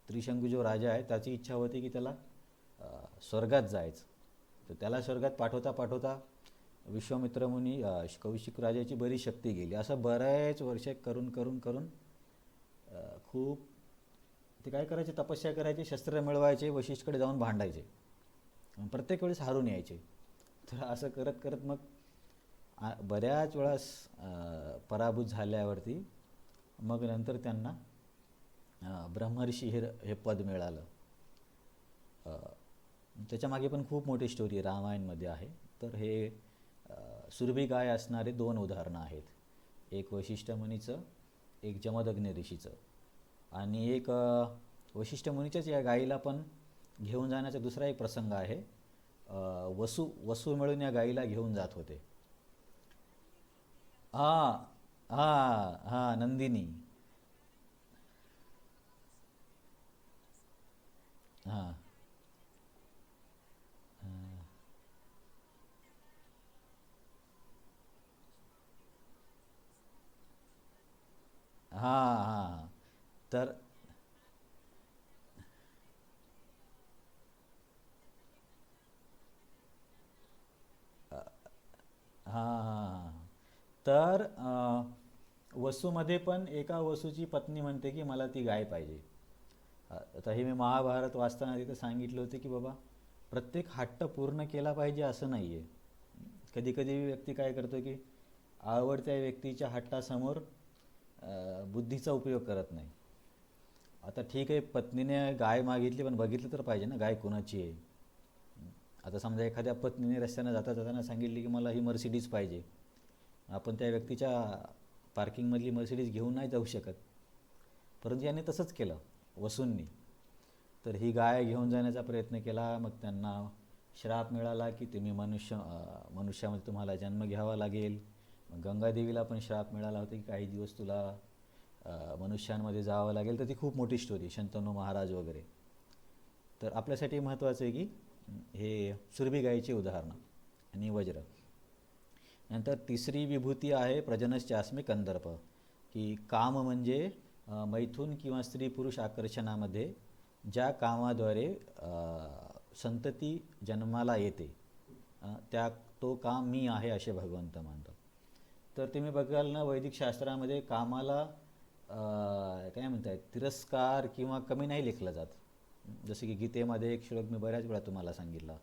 त्रिशंकू जो राजा आहे त्याची इच्छा होती की त्याला स्वर्गात जायचं. तर त्याला स्वर्गात पाठवता विश्वामित्र मुनी कौशिक राजाची बरी शक्ती गेली. असं बरेच वर्ष करून खूप ते काय करायचे, तपस्या करायचे, शस्त्र मिळवायचे, वशिष्ठकडे जाऊन भांडायचे, प्रत्येक वेळेस हारून यायचे. तर असं करत मग बऱ्याच वेळास पराभूत झाल्यावरती मग नंतर त्यांना ब्रह्मर्षी हे पद मिळालं. त्याच्यामागे पण खूप मोठी स्टोरी रामायणमध्ये आहे. तर हे सुरभी गाय असणारे 2 उदाहरणं आहेत. एक वशिष्ठ मुनीचं, एक जमदग्नी ऋषीचं. आणि एक वशिष्ठ मुनीच्याच या गायीला पण घेऊन जाण्याचा दुसरा एक प्रसंग आहे. वसू मिळून या गायीला घेऊन जात होते. हां हां हां, नंदिनी. हां हां हां. तर हां हां हां. तर वसूमध्ये पण एका वसूची पत्नी म्हणते की मला ती गाय पाहिजे. आता हे मी महाभारत वाचताना तिथं सांगितलं होतं की बाबा प्रत्येक हट्ट पूर्ण केला पाहिजे असं नाही आहे. कधी कधी व्यक्ती काय करतो की आवडत्या व्यक्तीच्या हट्टासमोर बुद्धीचा उपयोग करत नाही. आता ठीक आहे, पत्नीने गाय मागितली पण बघितलं तर पाहिजे ना गाय कोणाची आहे. आता समजा एखाद्या पत्नीने रस्त्यानं जाता जाताना सांगितले की मला ही मर्सिडीज पाहिजे, आपण त्या व्यक्तीच्या पार्किंगमधली मर्सिडीज घेऊन नाही जाऊ शकत. परंतु याने तसंच केलं वसूंनी. तर ही गाय घेऊन जाण्याचा प्रयत्न केला. मग त्यांना श्राप मिळाला की तुम्ही मनुष्यामध्ये तुम्हाला जन्म घ्यावा लागेल. मग गंगादेवीला पण श्राप मिळाला होता की काही दिवस तुला मनुष्यांमध्ये जावं लागेल. तर ती खूप मोठी स्टोरी, शंतनू महाराज वगैरे. तर आपल्यासाठी महत्त्वाचं आहे की हे सुरभी गायीचे उदाहरणं आणि वज्र. नंतर तिसरी विभूती आहे प्रजनश्चास्मे कंदर्प, की काम म्हणजे मैथून किंवा स्त्री पुरुष आकर्षणामध्ये ज्या कामाद्वारे संतती जन्माला येते त्या तो काम मी आहे असे भगवंत म्हणतात. तर तुम्ही बघाल ना वैदिक शास्त्रामध्ये कामाला काय म्हणतात तिरस्कार किंवा कमी नाही लेखलं जात. जसे की गीतेमध्ये एक श्लोक मी बऱ्याच वेळा तुम्हाला सांगितला,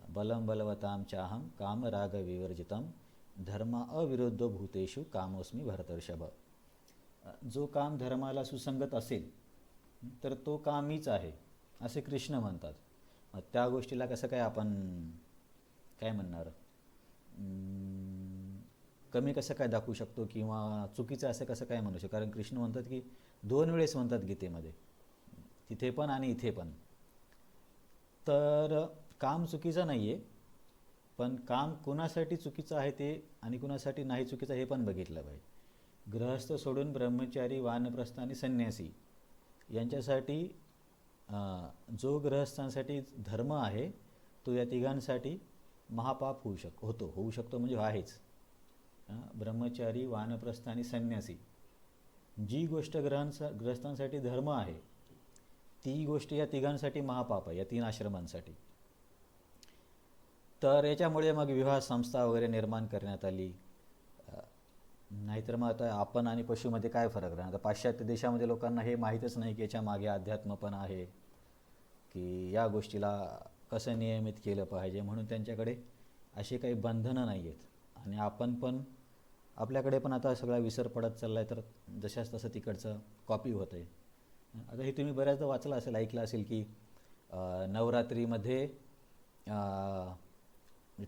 बलम बलवताम चाहम काम राग विवर्जितम धर्म अविरुद्ध भूतेषु कामोस्मी भरतर्षभ. जो काम धर्माला सुसंगत असेल तर तो काम मीच आहे असे कृष्ण म्हणतात. त्या गोष्टीला कसं काय आपण काय म्हणणार, कमी कसं काय दाखवू शकतो किंवा चुकीचं असं कसं काय म्हणू शकतो. कारण कृष्ण म्हणतात की 2 वेळेस म्हणतात गीतेमध्ये, तिथे पण आणि इथे पण. तर काम चुकीचं नाही आहे, पण काम कुणासाठी चुकीचं आहे ते आणि कुणासाठी नाही चुकीचं हे पण बघितलं पाहिजे. गृहस्थ सोडून ब्रह्मचारी, वानप्रस्थ आणि संन्यासी यांच्यासाठी जो गृहस्थांसाठी धर्म आहे तो या तिघांसाठी महापाप होऊ शकतो म्हणजे आहेच. ब्रह्मचारी, वानप्रस्थ आणि संन्यासी, जी गोष्ट गृहस्थांसाठी धर्म आहे ती गोष्ट या तिघांसाठी महापाप आहे, या 3 आश्रमांसाठी. तर याच्यामुळे मग विवाह संस्था वगैरे निर्माण करण्यात आली. नाहीतर मग आता आपण आणि पशुमध्ये काय फरक राहणार. आता पाश्चात्य देशामध्ये लोकांना हे माहीतच नाही की याच्या मागे अध्यात्म पण आहे, की या गोष्टीला कसं नियमित केलं पाहिजे. म्हणून त्यांच्याकडे अशी काही बंधनं नाही आहेत. आणि आपण पण आपल्याकडे पण आता सगळा विसर पडत चालला आहे. तर जशाच तसं तिकडचं कॉपी होतं आहे. आता हे तुम्ही बऱ्याचदा वाचलं असेल, ऐकलं असेल की नवरात्रीमध्ये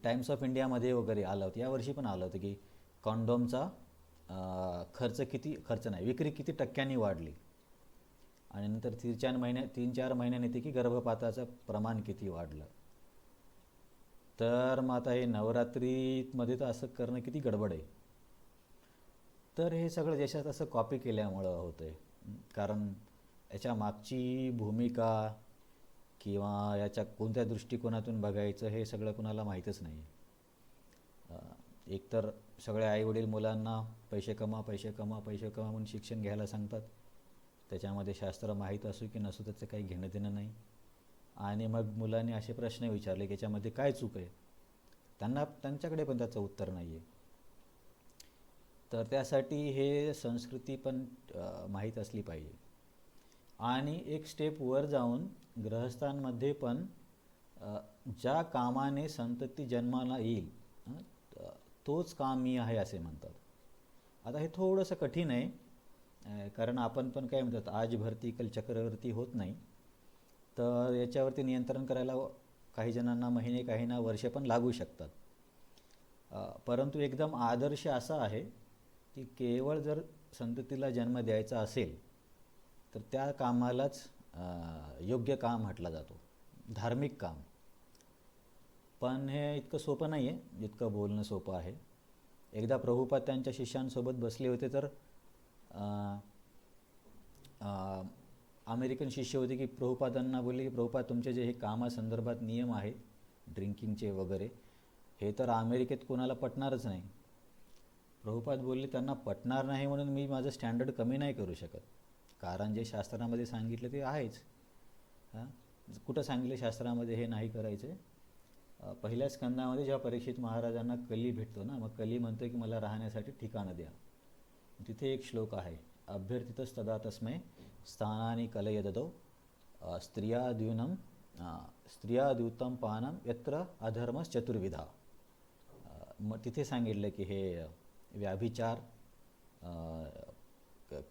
टाइम्स ऑफ इंडियामध्ये वगैरे आलं होतं, यावर्षी पण आलं होतं की कॉन्डोमचा विक्री किती टक्क्यांनी वाढली. आणि नंतर 3-4 महिन्यांनी येते की गर्भपाताचं प्रमाण किती वाढलं. तर मग आता हे नवरात्रीमध्ये तर असं करणं किती गडबड आहे. तर हे सगळं देशात असं कॉपी केल्यामुळं होतं आहे. कारण याच्या मागची भूमिका किंवा याच्या कोणत्या दृष्टिकोनातून बघायचं हे सगळं कुणाला माहीतच नाही. एकतर सगळे आईवडील मुलांना पैसे कमा म्हणून शिक्षण घ्यायला सांगतात. त्याच्यामध्ये शास्त्र माहीत असू की नसू त्याचं काही घेणं देणं नाही. आणि मग मुलांनी असे प्रश्न विचारले की याच्यामध्ये काय चूक आहे, त्यांच्याकडे पण त्याचं उत्तर नाही आहे. तर त्यासाठी हे संस्कृती पण माहीत असली पाहिजे. आणि एक स्टेप वर जाऊन गृहस्थांमध्ये पण ज्या कामाने संतती जन्माला येईल तोच काम मी आहे असे म्हणतात. आता हे थोडंसं कठीण आहे, कारण आपण पण काय म्हणतात, आज भरती कल चक्रवर्ती होत नाही. तर याच्यावरती नियंत्रण करायला काही जणांना महिने, काहींना वर्ष पण लागू शकतात. परंतु एकदम आदर्श असा आहे की केवळ जर संततीला जन्म द्यायचा असेल तर त्या कामालाच योग्य काम म्हटला जातो, धार्मिक काम. पण हे इतकं सोपं नाही आहे जितकं बोलणं सोपं आहे. एकदा प्रभुपाद त्यांच्या शिष्यांसोबत बसले होते, तर अमेरिकन शिष्य होते की प्रभुपादांना बोलले की प्रभुपाद, तुमचे जे हे कामासंदर्भात नियम आहेत ड्रिंकिंगचे वगैरे, हे तर अमेरिकेत कोणाला पटणारच नाही. प्रभुपाद बोलले त्यांना पटणार नाही म्हणून मी माझं स्टँडर्ड कमी नाही करू शकत, कारण जे शास्त्रामध्ये सांगितलं ते आहेच. कुठं सांगितलं शास्त्रामध्ये हे नाही करायचं? पहिल्या स्कंदामध्ये जेव्हा परीक्षित महाराजांना कली भेटतो ना, मग कली म्हणतो की मला राहण्यासाठी ठिकाणं द्या. तिथे एक श्लोक आहे, अभ्यर्थितस्तदा तस्मै स्थानानि कलयददौ स्त्रियाद्यूतं पानं यत्र अधर्मश्चतुर्विधा. मग तिथे सांगितलं की हे व्याभिचार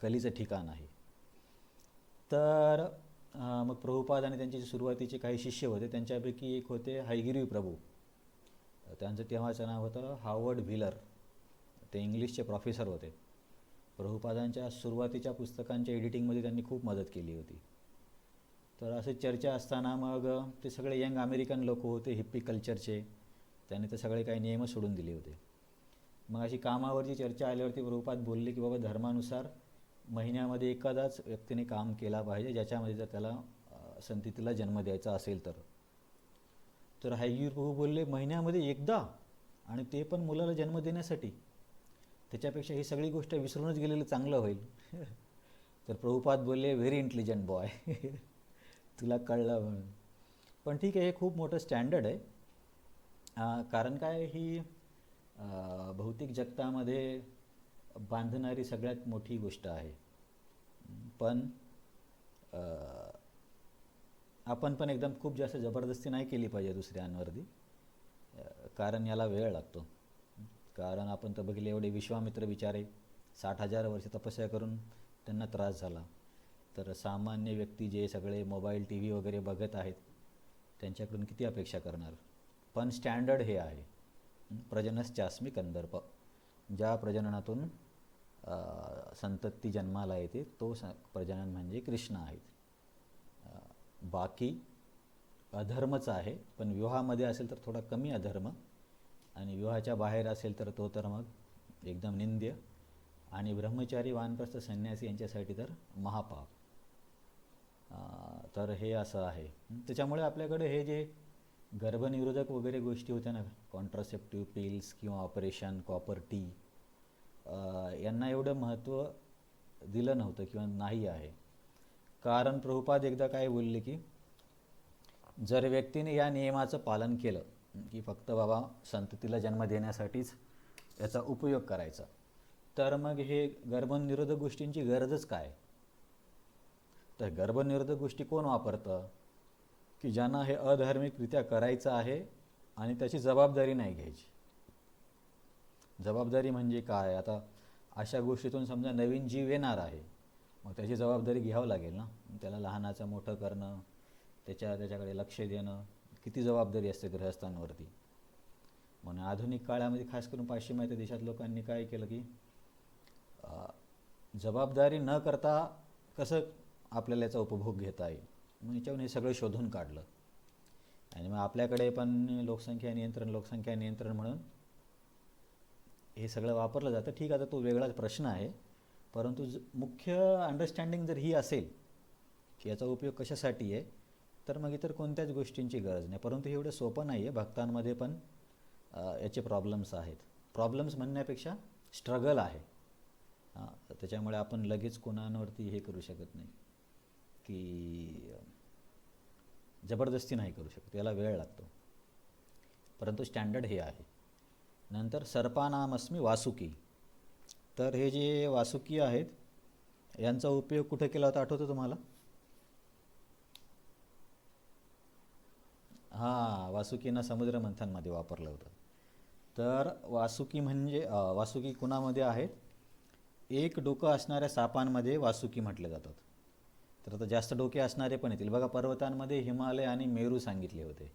कलीचं ठिकाण आहे. तर मग प्रभुपाद आणि त्यांचे जे सुरुवातीचे काही शिष्य होते त्यांच्यापैकी एक होते हयगिरी प्रभू. त्यांचं तेव्हाचं नाव होतं हावर्ड व्हीलर. ते इंग्लिशचे प्रोफेसर होते. प्रभुपादांच्या सुरुवातीच्या पुस्तकांच्या एडिटिंगमध्ये त्यांनी खूप मदत केली होती. तर असे चर्चा असताना मग ते सगळे यंग अमेरिकन लोक होते हिप्पी कल्चरचे, त्यांनी ते सगळे काही नियमच सोडून दिले होते. मग अशी कामावरची चर्चा आल्यावरती प्रभुपाद बोलले की बाबा, धर्मानुसार महिन्यामध्ये एखादाच व्यक्तीने काम केला पाहिजे ज्याच्यामध्ये जर त्याला संततीला जन्म द्यायचा असेल तर हयगिरी प्रभू बोलले, महिन्यामध्ये एकदा, आणि ते पण मुलाला जन्म देण्यासाठी? त्याच्यापेक्षा ही सगळी गोष्ट विसरूनच गेलेलं चांगलं होईल. तर प्रभुपाद बोलले, व्हेरी इंटेलिजंट बॉय, तुला कळलं म्हणून. पण ठीक आहे, हे खूप मोठं स्टँडर्ड आहे. कारण काय, ही भौतिक जगतामध्ये बांधणारी सगळ्यात मोठी गोष्ट आहे. पण आपण पण एकदम खूप जास्त जबरदस्ती नाही केली पाहिजे दुसऱ्यांवरती, कारण याला वेळ लागतो. कारण आपण तर बघितले, एवढे विश्वामित्र बिचारे 60,000 वर्ष तपस्या करून त्यांना त्रास झाला. तर सामान्य व्यक्ती जे सगळे मोबाईल टी व्ही वगैरे बघत आहेत त्यांच्याकडून किती अपेक्षा करणार? पण स्टँडर्ड हे आहे, प्रजनश्चास्मी कंदर्प. ज्या प्रजननातून संतती जन्माला येते तो प्रजनन म्हणजे कृष्ण आहेत. बाकी अधर्मच आहे, पण विवाहामध्ये असेल तर थोडा कमी अधर्म, आणि विवाहाच्या बाहेर असेल तर तो तर मग एकदम निंद्य, आणि ब्रह्मचारी, वानप्रस्थ, संन्यासी यांच्यासाठी तर महापाप. तर हे असं आहे. त्याच्यामुळे आपल्याकडे हे जे गर्भनिरोधक वगैरे गोष्टी होत्या ना, कॉन्ट्रासेप्टिव्ह पिल्स किंवा ऑपरेशन, कॉपर टी, यांना एवढं महत्त्व दिलं नव्हतं किंवा नाही आहे. कारण प्रभुपाद एकदा काय बोलले की जर व्यक्तीने या नियमाचं पालन केलं की फक्त बाबा संततीला जन्म देण्यासाठीच याचा उपयोग करायचा, तर मग हे गर्भनिरोधक गोष्टींची गरजच काय? तर गर्भनिरोधक गोष्टी कोण वापरतं? की ज्यांना हे अधार्मिकरित्या करायचं आहे आणि त्याची जबाबदारी नाही घ्यायची. जबाबदारी म्हणजे काय? आता अशा गोष्टीतून समजा नवीन जीव येणार आहे, मग त्याची जबाबदारी घ्यावं लागेल ना. त्याला लहानाचं मोठं करणं, त्याच्याकडे लक्ष देणं, किती जबाबदारी असते गृहस्थांवरती. म्हणून आधुनिक काळामध्ये खास करून पाश्चिमात्य देशात लोकांनी काय केलं की जबाबदारी न करता कसं आपल्याला याचा उपभोग घेता येईल, मग याच्यावरून हे सगळं शोधून काढलं. आणि मग आपल्याकडे पण लोकसंख्या नियंत्रण म्हणून हे सगळं वापरलं जातं. ठीक, आता तो वेगळाच प्रश्न आहे. परंतु मुख्य अंडरस्टँडिंग जर ही असेल की याचा उपयोग कशासाठी आहे, तर मग इतर कोणत्याच गोष्टींची गरज नाही. परंतु हे एवढं सोपं नाही आहे. भक्तांमध्ये पण याचे प्रॉब्लेम्स आहेत. प्रॉब्लेम्स म्हणण्यापेक्षा स्ट्रगल आहे. त्याच्यामुळे आपण लगेच कोणावरती हे करू शकत नाही, की जबरदस्ती नाही करू शकत, याला वेळ लागतो. परंतु स्टँडर्ड हे आहे. नंतर सर्पानामस्मी वासुकी. तर हे जे वासुकी आहेत यांचा उपयोग कुठे केला होता आठवतं तुम्हाला? वासुकींना समुद्र मंथनमध्ये वापरलं होतं. तर वासुकी म्हणजे वासुकी कुणामध्ये आहेत? एक डोकं असणाऱ्या सापांमध्ये वासुकी म्हटले जातात. तर आता जास्त डोके असणारे पण येतील बघा. पर्वतांमध्ये हिमालय आणि मेरू सांगितले होते.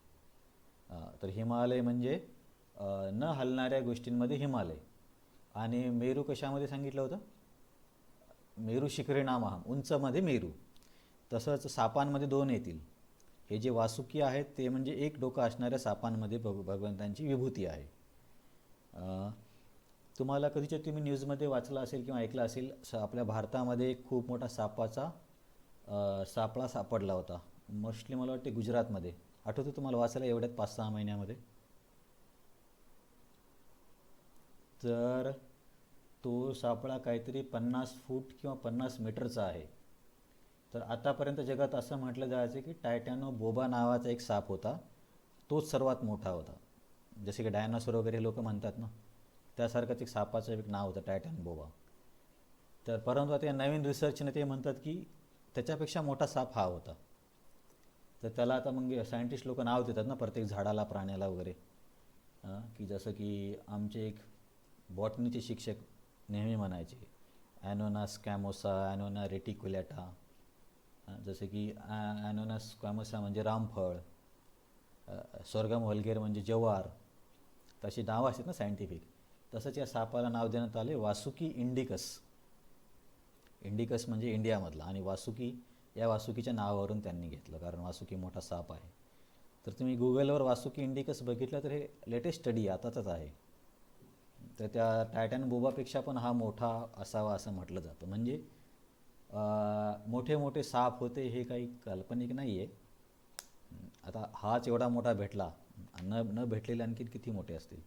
तर हिमालय म्हणजे न हलणाऱ्या गोष्टींमध्ये हिमालय, आणि मेरू कशामध्ये सांगितलं होतं? मेरू शिखरिणामहम, उंचमध्ये मेरू. तसंच सापांमध्ये दोन येतील. हे जे वासुकी आहेत ते म्हणजे एक डोकं असणाऱ्या सापांमध्ये भगवंतांची विभूती आहे. तुम्हाला कधीच तुम्ही न्यूजमध्ये वाचलं असेल किंवा ऐकलं असेल, आपल्या भारतामध्ये एक खूप मोठा सापाचा सापळा सापडला होता. मोस्टली मला वाटते गुजरातमध्ये. आठवतं तुम्हाला वाचायला एवढ्यात 5-6 महिन्यामध्ये? तर तो सापळा काहीतरी 50 फूट किंवा 50 मीटरचा आहे. तर आतापर्यंत जगात असं म्हटलं जायचं की टायटॅनो बोबा नावाचा एक साप होता, तोच सर्वात मोठा होता. जसे की डायनासोर वगैरे लोक म्हणतात ना, त्यासारखंच एक सापाचं एक नाव होतं टायटॅनो बोबा. तर परंतु आता या नवीन रिसर्चने ते म्हणतात की त्याच्यापेक्षा मोठा साप हा होता. तर त्याला आता मग सायंटिस्ट लोक नाव देतात ना प्रत्येक झाडाला, प्राण्याला वगैरे. की जसं की आमचे एक बॉटनीचे शिक्षक नेहमी म्हणायचे ॲनोना स्कॅमोसा, ॲनोना रेटिक्युलेटा. जसं की ॲनोना स्क्वॅमोसा म्हणजे रामफळ, स्वर्गम वल्गेर म्हणजे जवार. तशी नावं असतात ना सायंटिफिक. तसंच या सापाला नाव देण्यात आले वासुकी इंडिकस. इंडिकस म्हणजे इंडियामधला, आणि वासुकी या वासुकीच्या नावावरून त्यांनी घेतलं, कारण वासुकी मोठा साप आहे. तर तुम्ही गुगलवर वासुकी इंडिकस बघितलं तर हे लेटेस्ट स्टडी आताच आहे. तर त्या टायटॅन बोबापेक्षा पण हा मोठा असावा असं म्हटलं जातं. म्हणजे मोठे मोठे साप होते हे काही काल्पनिक नाही आहे. आता हाच एवढा मोठा भेटला, न भेटलेले आणखी किती मोठे असतील.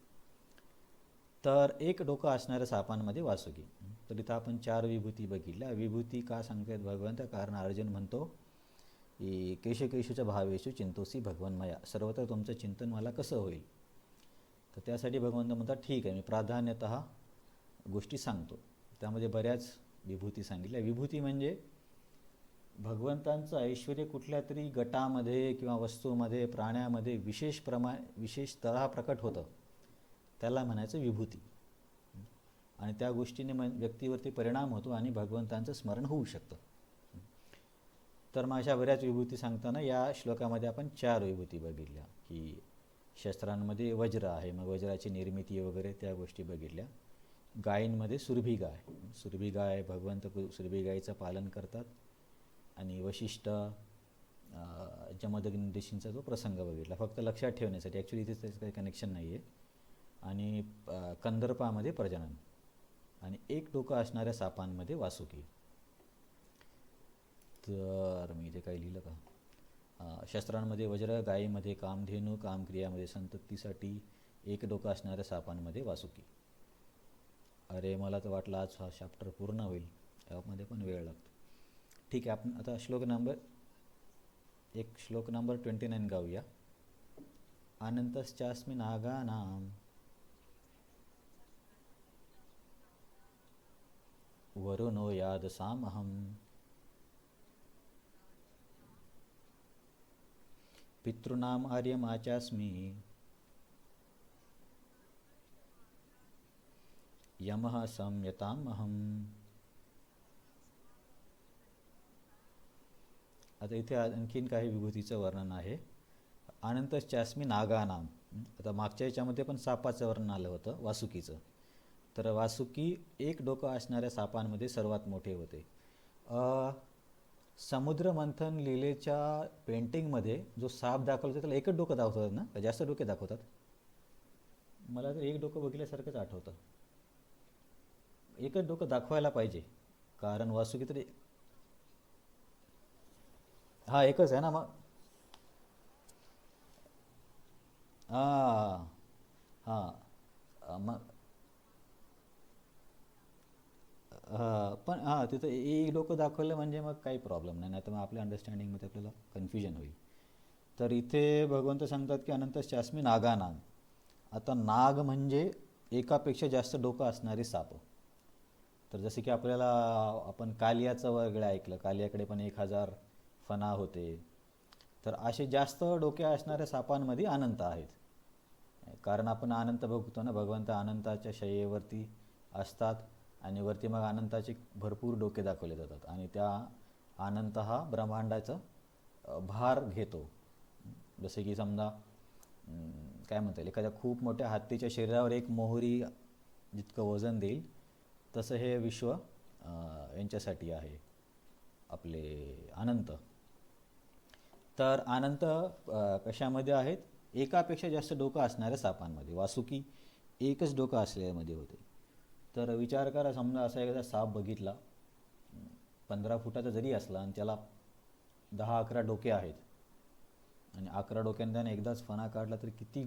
तर एक डोकं असणाऱ्या सापांमध्ये वासुकी. तर इथं आपण 4 विभूती बघितल्या. विभूती का सांगतायत भगवंत? कारण अर्जुन म्हणतो की केशकेशूच्या भावेशू चिंतोसी भगवन्मया, सर्वत्र तुमचं चिंतन मला कसं होईल? तर त्यासाठी भगवंत म्हणतात ठीक आहे, मी प्राधान्यतः गोष्टी सांगतो. त्यामध्ये बऱ्याच विभूती सांगितल्या. विभूती म्हणजे भगवंतांचं ऐश्वर्य कुठल्या तरी गटामध्ये किंवा वस्तूमध्ये, प्राण्यामध्ये विशेष तऱ्हा प्रकट होतं, त्याला म्हणायचं विभूती. आणि त्या गोष्टीने व्यक्तीवरती परिणाम होतो आणि भगवंतांचं स्मरण होऊ शकतं. तर मग अशा बऱ्याच विभूती सांगताना या श्लोकामध्ये आपण 4 विभूती बघितल्या. की शस्त्रांमध्ये वज्र आहे, मग वज्राची निर्मिती वगैरे त्या गोष्टी बघितल्या. गायींमध्ये सुरभी गाय. सुरभी गाय, भगवंत सुरभी गायीचं पालन करतात. आणि वशिष्ठ, जमदग्नी ऋषींचा जो प्रसंग बघितला, फक्त लक्षात ठेवण्यासाठी. ॲक्च्युली इथे त्याचं काही कनेक्शन नाही आहे. आणि कंदर्पामध्ये प्रजनन, आणि एक डोकं असणाऱ्या सापांमध्ये वासुकी. तर मी इथे काही लिहिलं का? शस्त्रांमध्ये वज्र, गायीमध्ये कामधेनू, कामक्रियामध्ये संततीसाठी एक डोकं असणाऱ्या सापांमध्ये वासुकी. अरे मला तर वाटलं आज हा चॅप्टर पूर्ण होईल, यामध्ये पण वेळ लागतो. ठीक आहे, आपण आता श्लोक नंबर 29 गाऊया. अनंतश्चास्मि नागानां वरुणो यादसामहं पितॄणाम् आर्यमाचास्मि यमः संयतामहम्. आता इथे आणखीन काही विभूतीचं वर्णन आहे. अनंतश्चास्मि नागानाम. आता मागच्या याच्यामध्ये पण सापाचं वर्णन आलं होतं, वासुकीचं. तर वासुकी एक डोकं असणाऱ्या सापांमध्ये सर्वात मोठे होते. समुद्र मंथन लीलेच्या पेंटिंगमध्ये जो साप दाखवला त्याला एकच डोकं दाखवतात ना, का जास्त डोके दाखवतात? मला तर एक डोकं बघितल्यासारखंच आठवतं. एकच डोकं दाखवायला पाहिजे, कारण वासुकी तरी हा एकच आहे ना मग. हां हां मग पण हां, तिथं एक डोकं दाखवलं म्हणजे मग काही प्रॉब्लेम नाही, तर मग आपल्या अंडरस्टँडिंगमध्ये आपल्याला कन्फ्युजन होईल. तर इथे भगवंत सांगतात की अनंतश्चास्मि नागानां. आता नाग म्हणजे एकापेक्षा जास्त डोकं असणारे साप. तर जसे की आपण कालियाचं वगैरे ऐकलं, कालियाकडे पण 1000 फणा होते. तर असे जास्त डोके असणाऱ्या सापांमध्ये अनंत आहेत. कारण आपण अनंत बघतो ना, भगवंत अनंताच्या शय्येवरती असतात आणि वरती मग अनंताचे भरपूर डोके दाखवले जातात आणि त्या अनंत हा ब्रह्मांडाचा भार घेतो. जसे की समजा काय म्हणता येईल, एखाद्या खूप मोठ्या हत्तीच्या शरीरावर एक मोहरी जितकं वजन देईल तसं हे विश्व यांच्यासाठी आहे आपले अनंत. तर अनंत कशामध्ये आहेत, एकापेक्षा जास्त डोकं असणाऱ्या सापांमध्ये. वासुकी एकच डोकं असल्यामध्ये होते. तर विचार करा, समजा असा एखादा साप बघितला 15 फुटाचा जरी असला आणि त्याला 10-11 डोके आहेत आणि 11 डोक्याने त्याने एकदाच फणा काढला तर किती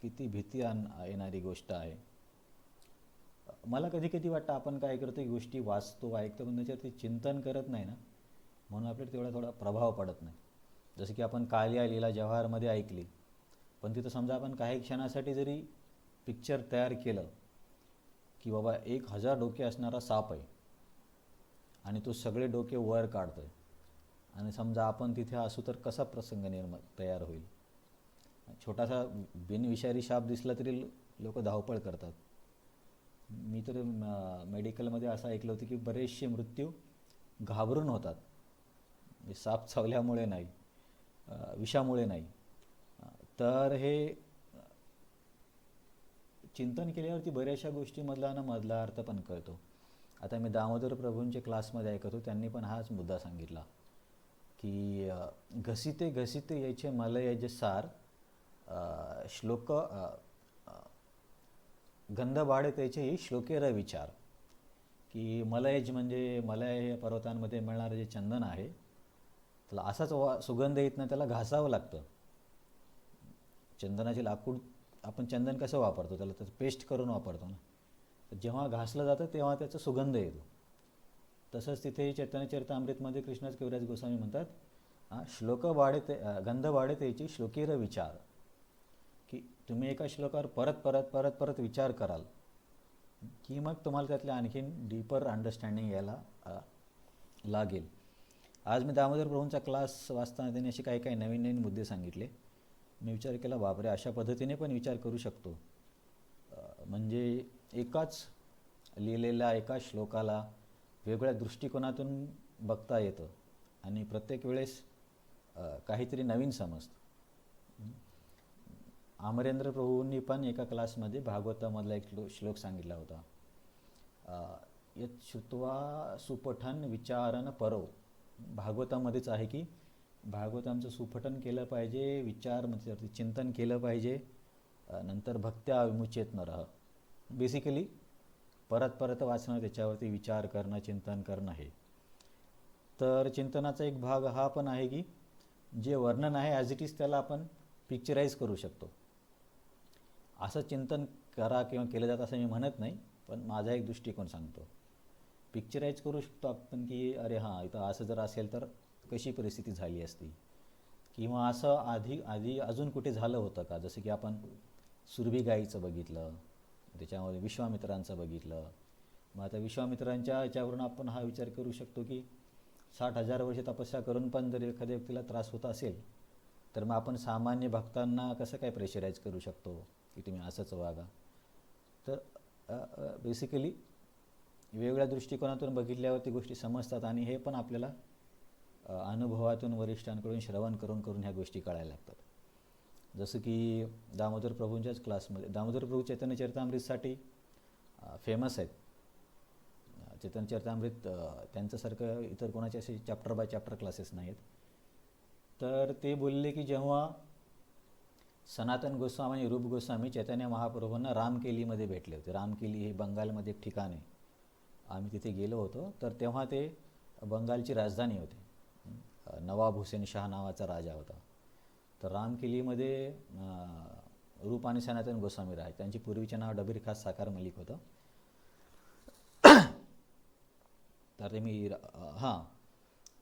किती भीती येणारी गोष्ट आहे. मला कधी कधी वाटतं आपण काय करतो, की गोष्टी वाचतो ऐकतो पण त्याच्यावरती चिंतन करत नाही ना, म्हणून आपल्याला तेवढा थोडा प्रभाव पडत नाही. जसं की आपण कालिया लीला जव्हारमध्ये ऐकली, पण तिथं समजा आपण काही क्षणासाठी जरी पिक्चर तयार केलं की बाबा 1000 डोके असणारा साप आहे आणि तो सगळे डोके वर काढतो आहे आणि समजा आपण तिथे असू तर कसा प्रसंग तयार होईल. छोटासा बिनविषारी साप दिसला तरी लोक धावपळ करतात. मी तर मेडिकलमध्ये असं ऐकलं होतं की बरेचसे मृत्यू घाबरून होतात, साप चावल्यामुळे नाही, विषामुळे नाही. तर हे चिंतन केल्यावरती बऱ्याचशा गोष्टीमधला मधला अर्थ पण कळतो. आता मी दामोदर प्रभूंचे क्लासमध्ये ऐकतो, त्यांनी पण हाच मुद्दा सांगितला की घसिते घसिते याचे मलयज सार श्लोक गंध बाळे त्याचेही श्लोकेर विचार. की मलयज म्हणजे मलय हे पर्वतांमध्ये मिळणारं जे चंदन आहे त्याला असाच सुगंध येत नाही, त्याला घासावं लागतं. चंदनाचे लाकूड आपण चंदन कसं वापरतो, त्याला त्याचं पेस्ट करून वापरतो ना, तर जेव्हा घासलं जातं तेव्हा त्याचा सुगंध येतो. तसंच तिथे चैतन्य चरितामृतमध्ये कृष्णच कविराज गोस्वामी म्हणतात श्लोक वाढते गंध वाढते याची श्लोकीर विचार, की तुम्ही एका श्लोकावर परत परत परत परत विचार कराल की मग तुम्हाला त्यातले आणखीन डीपर अंडरस्टँडिंग यायला लागेल. आज मी दामोदर प्रभूंचा क्लास वाचताना त्यांनी असे काही काही नवीन नवीन मुद्दे सांगितले. मी विचार केला, बापरे, अशा पद्धतीने पण विचार करू शकतो. म्हणजे एकाच लिहिलेल्या एका श्लोकाला वेगळ्या दृष्टिकोनातून बघता येतं आणि प्रत्येक वेळेस काहीतरी नवीन समजतं. अमरेंद्र प्रभूंनी पण एका क्लासमध्ये भागवतामधला एक श्लोक सांगितला होता, यत् श्रुत्वा सुपठन विचारन परो. भागवतामध्येच आहे की भागवतांचं सुपठन केलं पाहिजे, विचार म्हणजे चिंतन केलं पाहिजे, नंतर भक्त्या विमुचेत नरः. बेसिकली परत परत वाचणं, त्याच्यावरती विचार करणं, चिंतन करणं हे. तर चिंतनाचा एक भाग हा पण आहे की जे वर्णन आहे ॲज इट इज त्याला आपण पिक्चराईज करू शकतो. असं चिंतन करा किंवा केलं जातं असं मी म्हणत नाही, पण माझा एक दृष्टिकोन सांगतो. पिक्चराईज करू शकतो आपण की अरे हां, इथं असं जर असेल तर कशी परिस्थिती झाली असती, किंवा असं आधी अजून कुठे झालं होतं का. जसं की आपण सुरभी गाईचं बघितलं, त्याच्यामध्ये विश्वामित्रांचं बघितलं. मग आता विश्वामित्रांच्या याच्यावरून आपण हा विचार करू शकतो की 60,000 वर्ष तपस्या करून पण जर एखाद्या व्यक्तीला त्रास होत असेल तर मग आपण सामान्य भक्तांना कसं काय प्रेशराईज करू शकतो की तुम्ही असंच वागा. तर बेसिकली वेगवेगळ्या दृष्टिकोनातून बघितल्यावरती गोष्टी समजतात आणि हे पण आपल्याला अनुभवातून वरिष्ठांकडून श्रवण करून करून ह्या गोष्टी कळायला लागतात. जसं की दामोदर प्रभूंच्याच क्लासमध्ये दामोदर प्रभू चैतन्य चरितामृतसाठी फेमस आहेत. चैतन्य चरितामृत त्यांच्यासारखं इतर कोणाचे असे चॅप्टर बाय चॅप्टर क्लासेस नाहीत. तर ते बोलले की जेव्हा सनातन गोस्वामी आणि रूप गोस्वामी चैतन्य महाप्रभूंना रामकेलीमध्ये भेटले होते. रामकेली हे बंगालमध्ये एक ठिकाण आहे, आम्ही तिथे गेलो होतो. तर तेव्हा ते बंगालची राजधानी होती. नवाब हुसेन शाह नावाचा राजा होता. तर रामकेलीमध्ये रूप आणि सनातन गोस्वामी राहायचे. त्यांची पूर्वीचे नाव डबीर खास साकार मलिक होतं. तर ते मी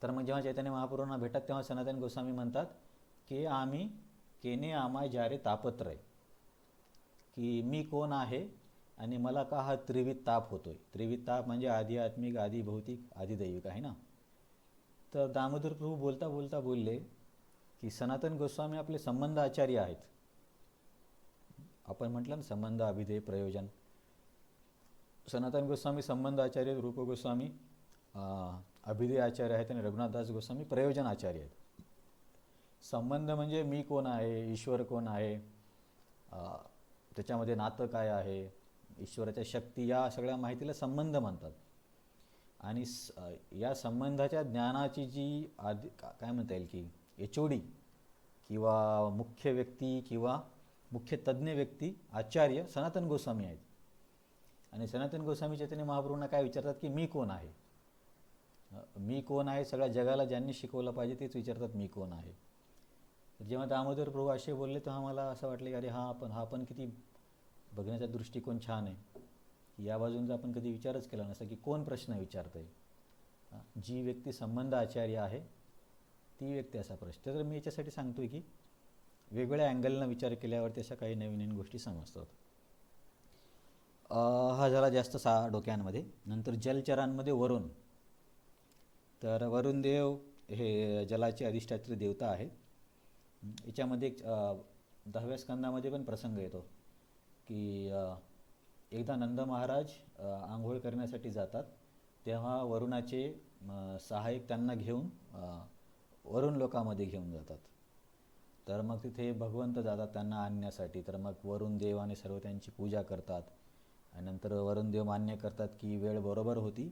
तर मग जेव्हा चैतन्य महाप्रभूंना भेटतात तेव्हा सनातन गोस्वामी म्हणतात की आम्ही केने आमाय जारे तापत्रय, की मी कोण आहे आणि मला का हा त्रिविध ताप होतोय. त्रिविध ताप म्हणजे आध्यात्मिक, आधी भौतिक, आधी दैविक आहे ना. तर दामोदर प्रभू बोलता बोलता बोलले की सनातन गोस्वामी आपले संबंध आचार्य आहेत आपण म्हटलं ना संबंध अभिधेय प्रयोजन. सनातन गोस्वामी संबंध आचार्य, रूप गोस्वामी अभिधेय आचार्य आहेत आणि रघुनाथदास गोस्वामी प्रयोजन आचार्य आहेत. संबंध म्हणजे मी कोण आहे, ईश्वर कोण आहे, त्याच्यामध्ये नातं काय आहे, ईश्वराच्या शक्ती, या सगळ्या माहितीला संबंध म्हणतात. आणि या संबंधाच्या ज्ञानाची जी काय म्हणता येईल की एचओडी किंवा मुख्य व्यक्ती किंवा मुख्य तज्ज्ञ व्यक्ती आचार्य सनातन गोस्वामी आहेत. आणि सनातन गोस्वामी चैतन्य महाप्रभूंना काय विचारतात की मी कोण आहे. मी कोण आहे सगळ्या जगाला ज्यांनी शिकवलं पाहिजे तेच विचारतात मी कोण आहे. जेव्हा दामोदर प्रभू असे बोलले तेव्हा मला असं वाटलं की अरे हा पण किती बघण्याचा दृष्टिकोन छान आहे. या बाजूंचा आपण कधी विचारच केला नसता की कोण प्रश्न विचारतं आहे. जी व्यक्ती संबंध आचार्य आहे ती व्यक्ती असा प्रश्न. तर मी याच्यासाठी सांगतो आहे की वेगवेगळ्या अँगलनं विचार केल्यावरती अशा काही नवीन नवीन गोष्टी समजतात. हा झाला जास्त डोक्यांमध्ये. नंतर जलचरांमध्ये वरुण. तर वरुण देव हे जलाचे अधिष्ठात्री देवता आहेत. याच्यामध्ये 10व्या स्कंदामध्ये पण प्रसंग येतो की एकदा नंद महाराज आंघोळ करण्यासाठी जातात तेव्हा वरुणाचे सहाय्यक त्यांना घेऊन वरुण लोकामध्ये घेऊन जातात. तर मग तिथे भगवंत जातात त्यांना आणण्यासाठी. तर मग वरुण देवाने सर्व त्यांची पूजा करतात आणि नंतर वरुण देव मान्य करतात की वेळ बरोबर होती,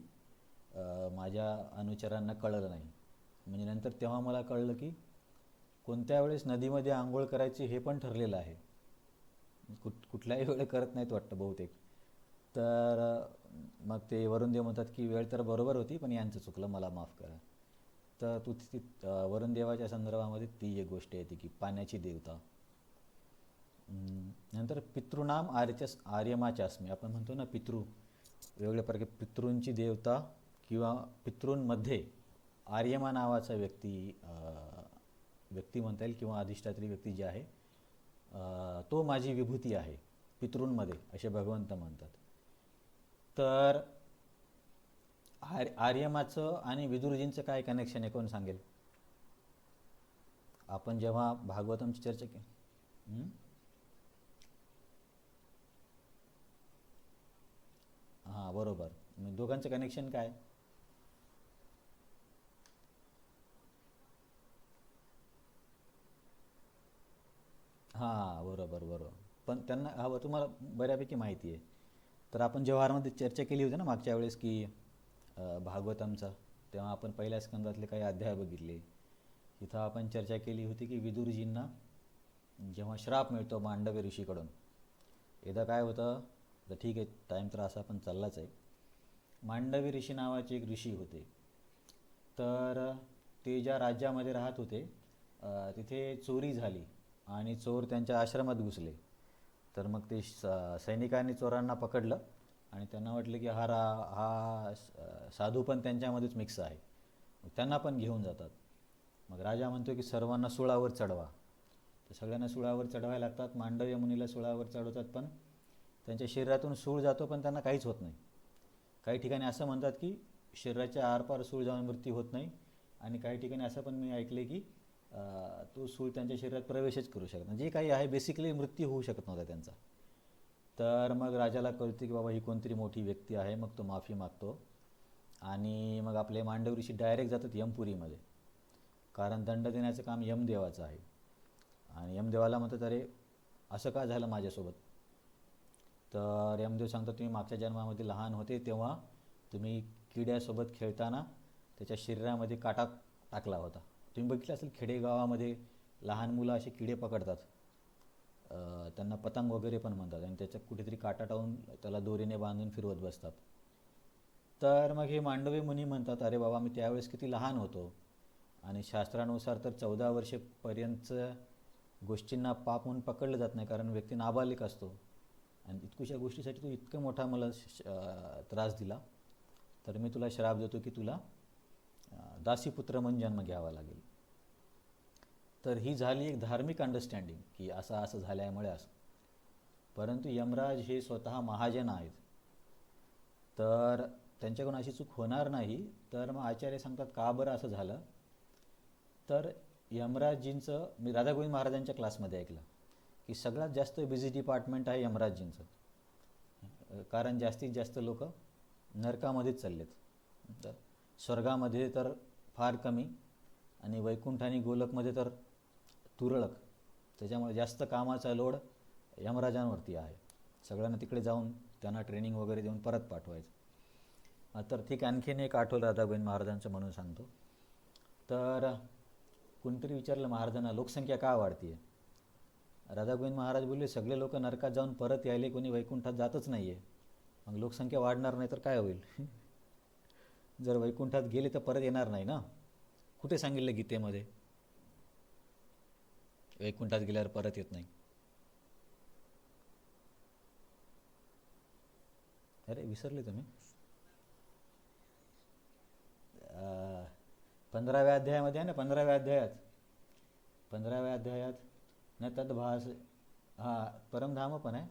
माझ्या अनुचरांना कळलं नाही. म्हणजे नंतर तेव्हा मला कळलं की कोणत्या वेळेस नदीमध्ये आंघोळ करायची हे पण ठरलेलं आहे. कुठल्याही वेळे करत नाहीत वाटतं बहुतेक. तर मग ते वरुण देव म्हणतात की वेळ तर बरोबर होती पण यांचं चुकलं, मला माफ करा. तर वरुण देवाच्या संदर्भामध्ये ती एक गोष्ट येते की पाण्याची देवता. नंतर पितृनाम आर्यमाचास्मी. आपण म्हणतो ना पितृ, वेगवेगळ्या प्रकारे पितृंची देवता किंवा पितृंमध्ये आर्यमा नावाचा व्यक्ती म्हणता येईल किंवा अधिष्ठात्री व्यक्ती जी आहे तो माझी विभूती आहे पितृंमध्ये असे भगवंत म्हणतात. तर आर्यमाचं आणि विदुरजींचं काय कनेक्शन आहे कोण सांगेल? आपण जेव्हा भागवतमची चर्चा केली हां बरोबर. दोघांचं कनेक्शन काय? हां बरोबर. पण त्यांना तुम्हाला बऱ्यापैकी माहिती आहे. तर आपण जवाहरमध्ये चर्चा केली होती ना मागच्या वेळेस की भागवतमचा, तेव्हा आपण पहिल्या स्कंदातले काही अध्याय बघितले. तिथं आपण चर्चा केली होती की विदुरजींना जेव्हा श्राप मिळतो मांडव्य ऋषीकडून, एकदा काय होतं, तर ठीक आहे टाईम तर असा पण चाललाच आहे. मांडवी ऋषी नावाचे एक ऋषी होते. तर ते ज्या राज्यामध्ये राहत होते तिथे चोरी झाली आणि चोर त्यांच्या आश्रमात घुसले. तर मग ते सैनिकांनी चोरांना पकडलं आणि त्यांना वाटलं की हा साधू पण त्यांच्यामध्येच मिक्स आहे, मग त्यांना पण घेऊन जातात. मग राजा म्हणतो की सर्वांना सुळावर चढवा. तर सगळ्यांना सुळावर चढवायला लागतात. मांडव्य मुनीला सुळावर चढवतात पण त्यांच्या शरीरातून सूळ जातो पण त्यांना काहीच होत नाही. काही ठिकाणी असं म्हणतात की शरीराच्या आरपार सूळ जाऊन मृत्यू होत नाही आणि काही ठिकाणी असं पण मी ऐकले की तो सूळ त्यांच्या शरीरात प्रवेशच करू शकत नाही. जे काही आहे बेसिकली मृत्यू होऊ शकत नव्हता त्यांचा. तर मग राजाला कळते की बाबा ही कोणतरी मोठी व्यक्ती आहे. मग तो माफी मागतो आणि मग आपले मांडव ऋषी डायरेक्ट जातात यमपुरीमध्ये, कारण दंड देण्याचं काम यमदेवाचं आहे. आणि यमदेवाला म्हणतात अरे असं का झालं माझ्यासोबत. तर यमदेव सांगतात तुम्ही मागच्या जन्मामध्ये लहान होते तेव्हा तुम्ही किड्यासोबत खेळताना त्याच्या शरीरामध्ये काटा टाकला होता. तुम्ही बघितलं असेल खेडेगावामध्ये लहान मुलं असे किडे पकडतात, त्यांना पतंग वगैरे पण म्हणतात, आणि त्याच्यात कुठेतरी काटा टाकून त्याला दोरीने बांधून फिरवत बसतात. तर मग हे मांडवी मुनी म्हणतात अरे बाबा मी त्यावेळेस किती लहान होतो आणि शास्त्रानुसार तर 14 वर्षेपर्यंत गोष्टींना पाप म्हणून पकडलं जात नाही कारण व्यक्ती नाबालिक असतो, आणि इतकुशा गोष्टीसाठी तू इतका मोठा मला त्रास दिला, तर मी तुला श्राप देतो की तुला दासीपुत्र म्हणून जन्म घ्यावा लागेल. तर ही झाली एक धार्मिक अंडरस्टँडिंग की असं झाल्यामुळे असं. परंतु यमराज हे स्वतः महाजन आहेत, तर त्यांच्याकडून अशी चूक होणार नाही. तर मग आचार्य सांगतात का बरं असं झालं. तर यमराजजींचं मी राधागोविंद महाराजांच्या क्लासमध्ये ऐकलं की सगळ्यात जास्त बिझी डिपार्टमेंट आहे यमराजजींचं. कारण जास्तीत जास्त लोक नरकामध्येच चाललेत. तर स्वर्गामध्ये तर फार कमी आणि वैकुंठ आणि गोलकमध्ये तर तुरळक. त्याच्यामुळे जास्त कामाचा लोड यमराजांवरती आहे. सगळ्यांना तिकडे जाऊन त्यांना ट्रेनिंग वगैरे देऊन परत पाठवायचं. तर ठीक, आणखीन एक आठवलं राधागोविंद महाराजांचं म्हणून सांगतो. तर कोणतरी विचारलं महाराजांना, लोकसंख्या का वाढती आहे? राधागोविंद महाराज बोलले, सगळे लोक नरकात जाऊन परत यायले, कोणी वैकुंठात जातच नाही आहे. मग लोकसंख्या वाढणार नाही तर काय होईल? जर वैकुंठात गेले तर परत येणार नाही ना. कुठे सांगितलं गीतेमध्ये वैकुंठात गेल्यावर परत येत नाही? अरे विसरले तुम्ही. 15व्या अध्यायामध्ये आहे ना, 15व्या अध्यायात न तद्भास, परमधाम पण आहे.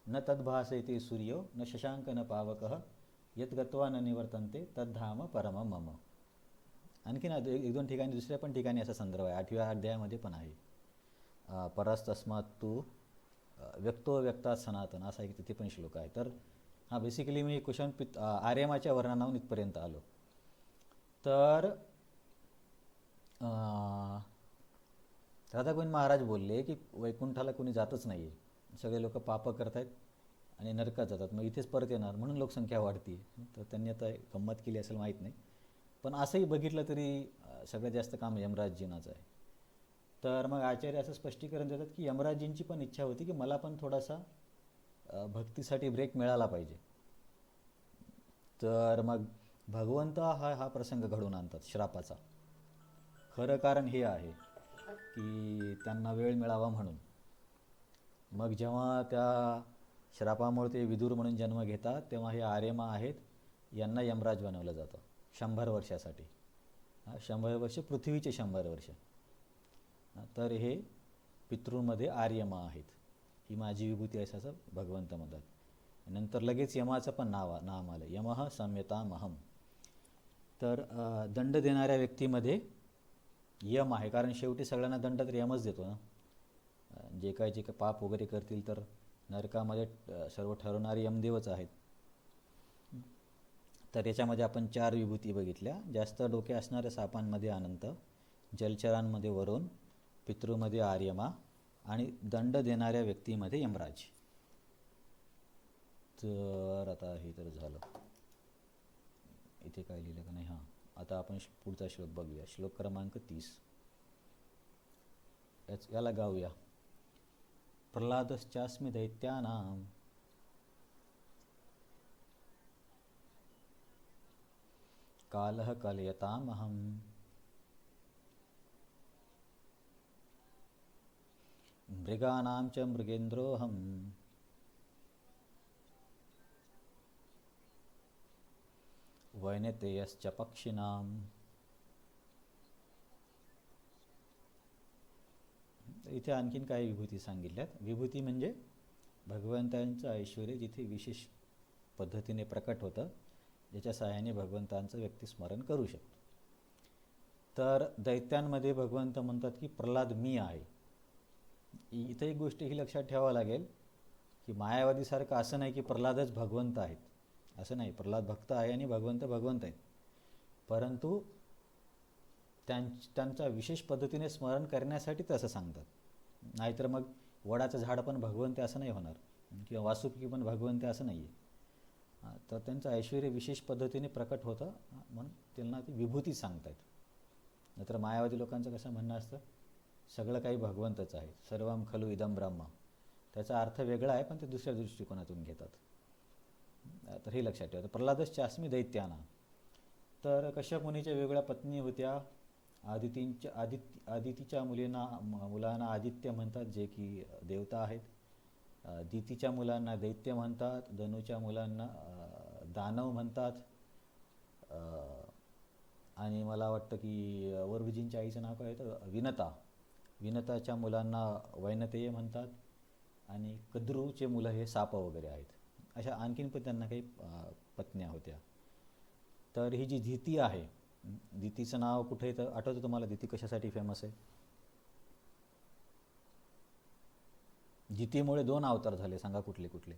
न तद्भास इति सूर्यो न शशांक न पावकः यत गत्वा न निवर्तन्ते तद्धाम परमं मम. आणखीन एक दोन ठिकाणी, दुसऱ्या पण ठिकाणी असा संदर्भ आहे. 8व्या अध्यायामध्ये पण आहे. परस्तस्मात् तू व्यक्तो व्यक्तात सनातन, असा एक तिथे पण श्लोक आहे. तर बेसिकली मी कुशन आर्यमाच्या वर्णनाहून इथपर्यंत आलो. तर राधागोविंद महाराज बोलले की वैकुंठाला कोणी जातच नाही आहे, सगळे लोक पापं करत आहेत आणि नरकात जातात, मग इथेच परत येणार, म्हणून लोकसंख्या वाढती. तर त्यांनी आता गंमत केली असेल माहीत नाही, पण असंही बघितलं तरी सगळ्यात जास्त काम यमराजजींचं आहे. तर मग आचार्य असं स्पष्टीकरण देतात की यमराजजींची पण इच्छा होती की मला पण थोडासा भक्तीसाठी ब्रेक मिळाला पाहिजे. तर मग भगवंत हा प्रसंग घडवून आणतात श्रापाचा. खरं कारण हे आहे की त्यांना वेळ मिळावा म्हणून. मग जेव्हा त्या श्रापामुळे ते विदुर म्हणून जन्म घेतात, तेव्हा हे आर्यमा आहेत, यांना यमराज बनवलं जातं 100 वर्षासाठी. 100 वर्ष पृथ्वीचे 100 वर्ष. तर हे पितृमध्ये आर्यमा आहेत, ही माझी विभूती आहे असं भगवंत म्हणतात. नंतर लगेच यमाचं पण नाम आलं, यमः संयतामहम. तर दंड देणाऱ्या व्यक्तीमध्ये यम आहे, कारण शेवटी सगळ्यांना दंड तर यमच देतो ना. जे काही पाप वगैरे करतील तर नरकामध्ये सर्व ठरवणारे यमदेवच आहेत. तर याच्यामध्ये आपण 4 विभूती बघितल्या. जास्त डोके असणाऱ्या सापांमध्ये अनंत, जलचरांमध्ये वरुण, पितृमध्ये आर्यमा आणि दंड देणाऱ्या व्यक्तीमध्ये यमराज. तर आता हे तर झालं. इथे काय लिहिलं का नाही? आता आपण पुढचा श्लोक बघूया. श्लोक क्रमांक 30. याला गाऊया. प्रल्हादश्चास्मि दैत्यानां कालः कलयतामहं मृगाणां च मृगेन्द्रोऽहं वैनतेयश्च पक्षिणां. इथे आणखीन काही विभूती सांगितल्यात. विभूती म्हणजे भगवंतांचं ऐश्वर्य जिथे विशेष पद्धतीने प्रकट होतं, ज्याच्या सहाय्याने भगवंतांचं व्यक्ती स्मरण करू शकतो. तर दैत्यांमध्ये भगवंत म्हणतात की प्रल्हाद मी आहे. इथे एक गोष्ट ही लक्षात ठेवावं लागेल की मायावादीसारखं असं नाही की प्रल्हादच भगवंत आहेत, असं नाही. प्रल्हाद भक्त आहे आणि भगवंत आहेत, परंतु त्यांचा विशेष पद्धतीने स्मरण करण्यासाठी तसं सांगतात. नाहीतर मग वडाचं झाड पण भगवंत असं नाही होणार, किंवा वासुकी पण भगवंत असं नाही आहे. तर त्यांचं ऐश्वर्य विशेष पद्धतीने प्रकट होतं म्हणून त्यांना ती विभूती सांगतात. नाहीतर मायावादी लोकांचं कसं म्हणणं असतं, सगळं काही भगवंतच आहे, सर्वम खलु इदम ब्रह्म. त्याचा अर्थ वेगळा आहे, पण ते दुसऱ्या दृष्टिकोनातून घेतात. तर हे लक्षात ठेवा. प्रल्हादश्चास्मि दैत्यानां. तर कश्यप मुनीच्या वेगळ्या पत्नी होत्या. आदितीच्या मुलांना आदित्य म्हणतात, जे की देवता आहेत. दितीच्या मुलांना दैत्य म्हणतात. धनुच्या मुलांना दानव म्हणतात. आणि मला वाटतं की वरभुजींच्या आईचं नाव काय होतं, विनताच्या मुलांना वैनतेय म्हणतात. आणि कद्रूचे मुलं हे साप वगैरे आहेत. अशा आणखीन पण त्यांना काही पत्न्या होत्या. तर ही जी दिती आहे, दितीचं नाव कुठे तर आठवतं तुम्हाला? दिती कशासाठी फेमस आहे? जितीमुळे 2 अवतार झाले, सांगा कुठले कुठले?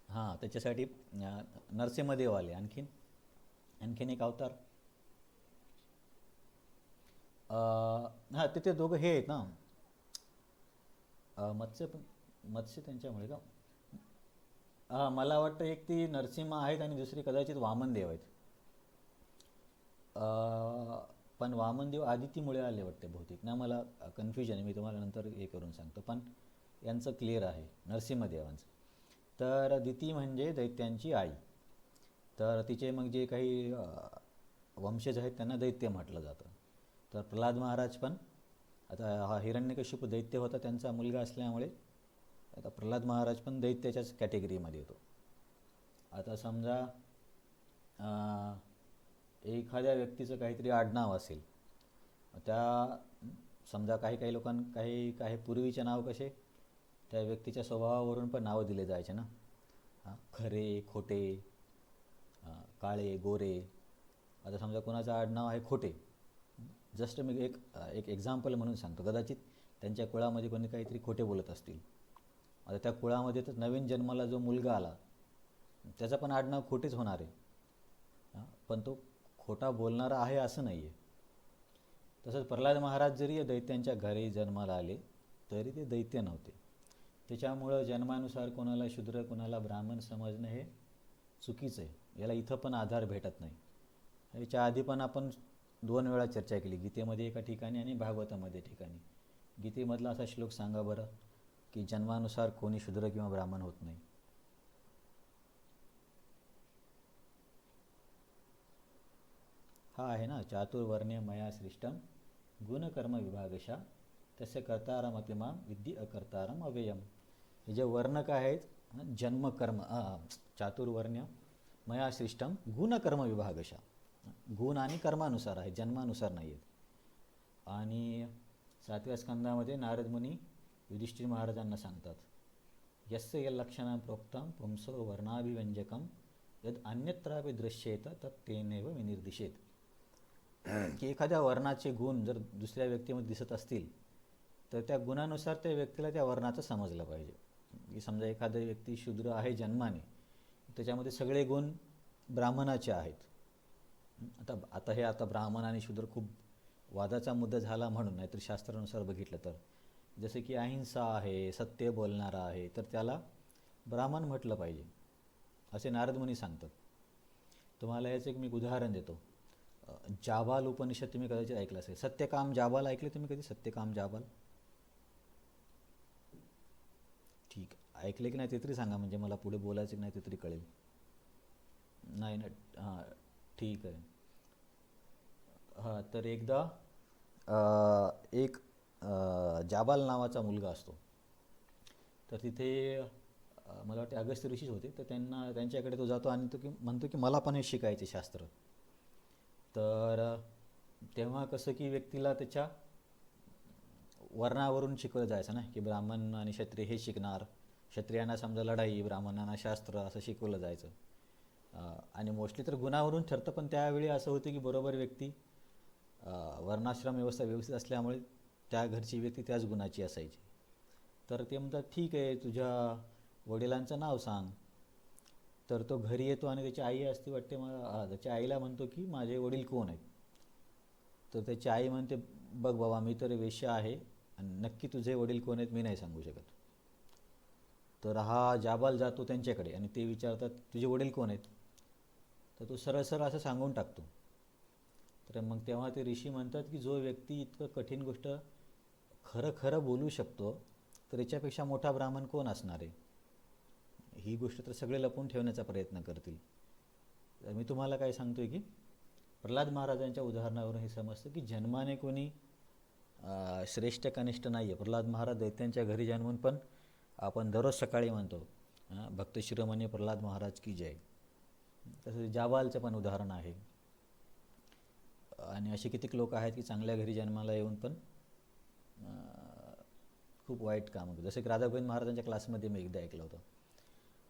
हां, त्याच्यासाठी नरसिंहदेव आले. आणखीन आणखीन एक अवतार. हां, ते दोघं हे आहेत ना, मत्स्य पण, मत्स्य त्यांच्यामुळे का? हां, मला वाटतं एक ती नरसिंह आहेत आणि दुसरी कदाचित वामनदेव आहेत. पण वामनदेव आदितीमुळे आले वाटते बहुतेक ना, मला कन्फ्युजन आहे, मी तुम्हाला नंतर हे करून सांगतो. पण यांचं क्लिअर आहे नरसिंहदेवांचं. तर दिती म्हणजे दैत्यांची आई. तर तिचे मग जे काही वंशज आहेत त्यांना दैत्य म्हटलं जातं. तर प्रल्हाद महाराज पण, आता हा हिरण्यकशिपू दैत्य होता त्यांचा मुलगा असल्यामुळे आता प्रल्हाद महाराज पण दैत्याच्याच कॅटेगरीमध्ये येतो. आता समजा एखाद्या व्यक्तीचं काहीतरी आडनाव असेल, त्या समजा काही काही काही काही पूर्वीचे नाव कसे त्या व्यक्तीच्या स्वभावावरून पण नावं दिले जायचे ना. खरे, खोटे, काळे, गोरे. आता समजा कोणाचं आडनाव आहे खोटे, जस्ट मी एक एक एक्झाम्पल म्हणून सांगतो. कदाचित त्यांच्या कुळामध्ये कोणी काहीतरी खोटे बोलत असतील. आता त्या कुळामध्ये तर नवीन जन्माला जो मुलगा आला त्याचं पण आडनाव खोटेच होणार आहे, पण तो खोटा बोलणारा आहे असं नाही आहे. तसंच प्रल्हाद महाराज जरी दैत्यांच्या घरी जन्माला आले तरी ते दैत्य नव्हते. त्याच्यामुळं जन्मानुसार कोणाला शूद्र कोणाला ब्राह्मण समजणं हे चुकीचं आहे. याला इथं पण आधार भेटत नाही. याच्या आधी पण आपण 2 वेळा चर्चा केली, गीतेमध्ये एका ठिकाणी आणि भागवतामध्ये ठिकाणी. गीतेमधला असा श्लोक सांगा बरं की जन्मानुसार कोणी शूद्र किंवा ब्राह्मण होत नाही. हा आहे ना, चातुर्वर्ण्य मया सृष्टम गुणकर्म विभागशा तस्य कर्तारमपि मां विद्धि अकर्तारम अव्ययम. हे जे वर्ण काय आहेत, जन्मकर्म, चातुर्वर्ण्य मया सृष्टम गुणकर्म विभागशा, गुण आणि कर्मानुसार आहे, जन्मानुसार नाही आहेत. आणि 7व्या स्कंदामध्ये नारद मुनी युधिष्ठिर महाराजांना सांगतात, यस्य यल्लक्षणं प्रोक्तं पुंसो वर्णाभिव्यंजकं यद अन्यत्रापि दृश्येत तत्तेनैव विनिर्दिशेत. की एखाद्या वर्णाचे गुण जर दुसऱ्या व्यक्तीमध्ये दिसत असतील तर त्या गुणानुसार त्या व्यक्तीला त्या वर्णाचं समजलं पाहिजे. की समजा एखादा व्यक्ती शूद्र आहे जन्माने, त्याच्यामध्ये सगळे गुण ब्राह्मणाचे आहेत. आता ब्राह्मण आणि शूद्र खूप वादाचा मुद्दा झाला म्हणून, नाहीतर शास्त्रानुसार बघितलं तर जसे की अहिंसा आहे, सत्य बोलणारा आहे, तर त्याला ब्राह्मण म्हटलं पाहिजे असे नारद मुनी सांगतात. तुम्हाला याचं एक मी उदाहरण देतो. जाबाल उपनिषद तुम्ही कदाचित ऐकलं असेल. सत्यकाम जाबाल ऐकले तुम्ही कधी? सत्यकाम जाबाल, ठीक ऐकले की नाही ते तरी सांगा, म्हणजे मला पुढे बोलायचं की नाही ते तरी कळेल. नाही ना, हां ठीक आहे. हां, तर एकदा एक जाबाल नावाचा मुलगा असतो. तर तिथे मला वाटते अगस्त्य ऋषीच होते. तर त्यांच्याकडे तो जातो आणि तो म्हणतो की मला पण हे शिकायचे शास्त्र. तर तेव्हा कसं की व्यक्तीला त्याच्या वर्णावरून शिकवलं जायचं ना, की ब्राह्मण आणि क्षत्रिय हे शिकणार, क्षत्रियांना समजा लढाई, ब्राह्मणांना शास्त्र असं शिकवलं जायचं. आणि मोस्टली तर गुणावरून ठरतं, पण त्यावेळी असं होतं की बरोबर व्यक्ती वर्णाश्रम व्यवस्था व्यवस्थित असल्यामुळे त्या घरची व्यक्ती त्याच गुणाची असायची. तर ते म्हणतात ठीक आहे, तुझ्या वडिलांचं नाव सांग. तर तो घरी येतो आणि त्याची आई असते वाटते, मला त्याच्या आईला म्हणतो की माझे वडील कोण आहेत. तर त्याची आई म्हणते, बघ बाबा मी तर वेश्या आहे आणि नक्की तुझे वडील कोण आहेत मी नाही सांगू शकत. तर हा जाबाल जातो त्यांच्याकडे आणि ते विचारतात तुझे वडील कोण आहेत. तर तो सरळ सरळ असं सांगून टाकतो. तर मग तेव्हा ते ऋषी म्हणतात की जो व्यक्ती इतकं कठीण गोष्ट खरं खरं बोलू शकतो तर याच्यापेक्षा मोठा ब्राह्मण कोण असणार आहे. ही गोष्ट तर सगळे लपवून ठेवण्याचा प्रयत्न करतील. तर मी तुम्हाला काय सांगतोय की प्रल्हाद महाराजांच्या उदाहरणावरून हे समजतं की जन्माने कोणी श्रेष्ठ कनिष्ठ नाही आहे. प्रल्हाद महाराज दैत्यांच्या घरी जन्मून पण आपण दररोज सकाळी म्हणतो भक्त शिरोमणी प्रल्हाद महाराज की जय. तसं जाबालचं पण उदाहरण आहे. आणि असे कितीक लोक आहेत की चांगल्या घरी जन्माला येऊन पण खूप वाईट काम होतं. जसं की राधागोविंद महाराजांच्या क्लासमध्ये मी एकदा ऐकलं होतं.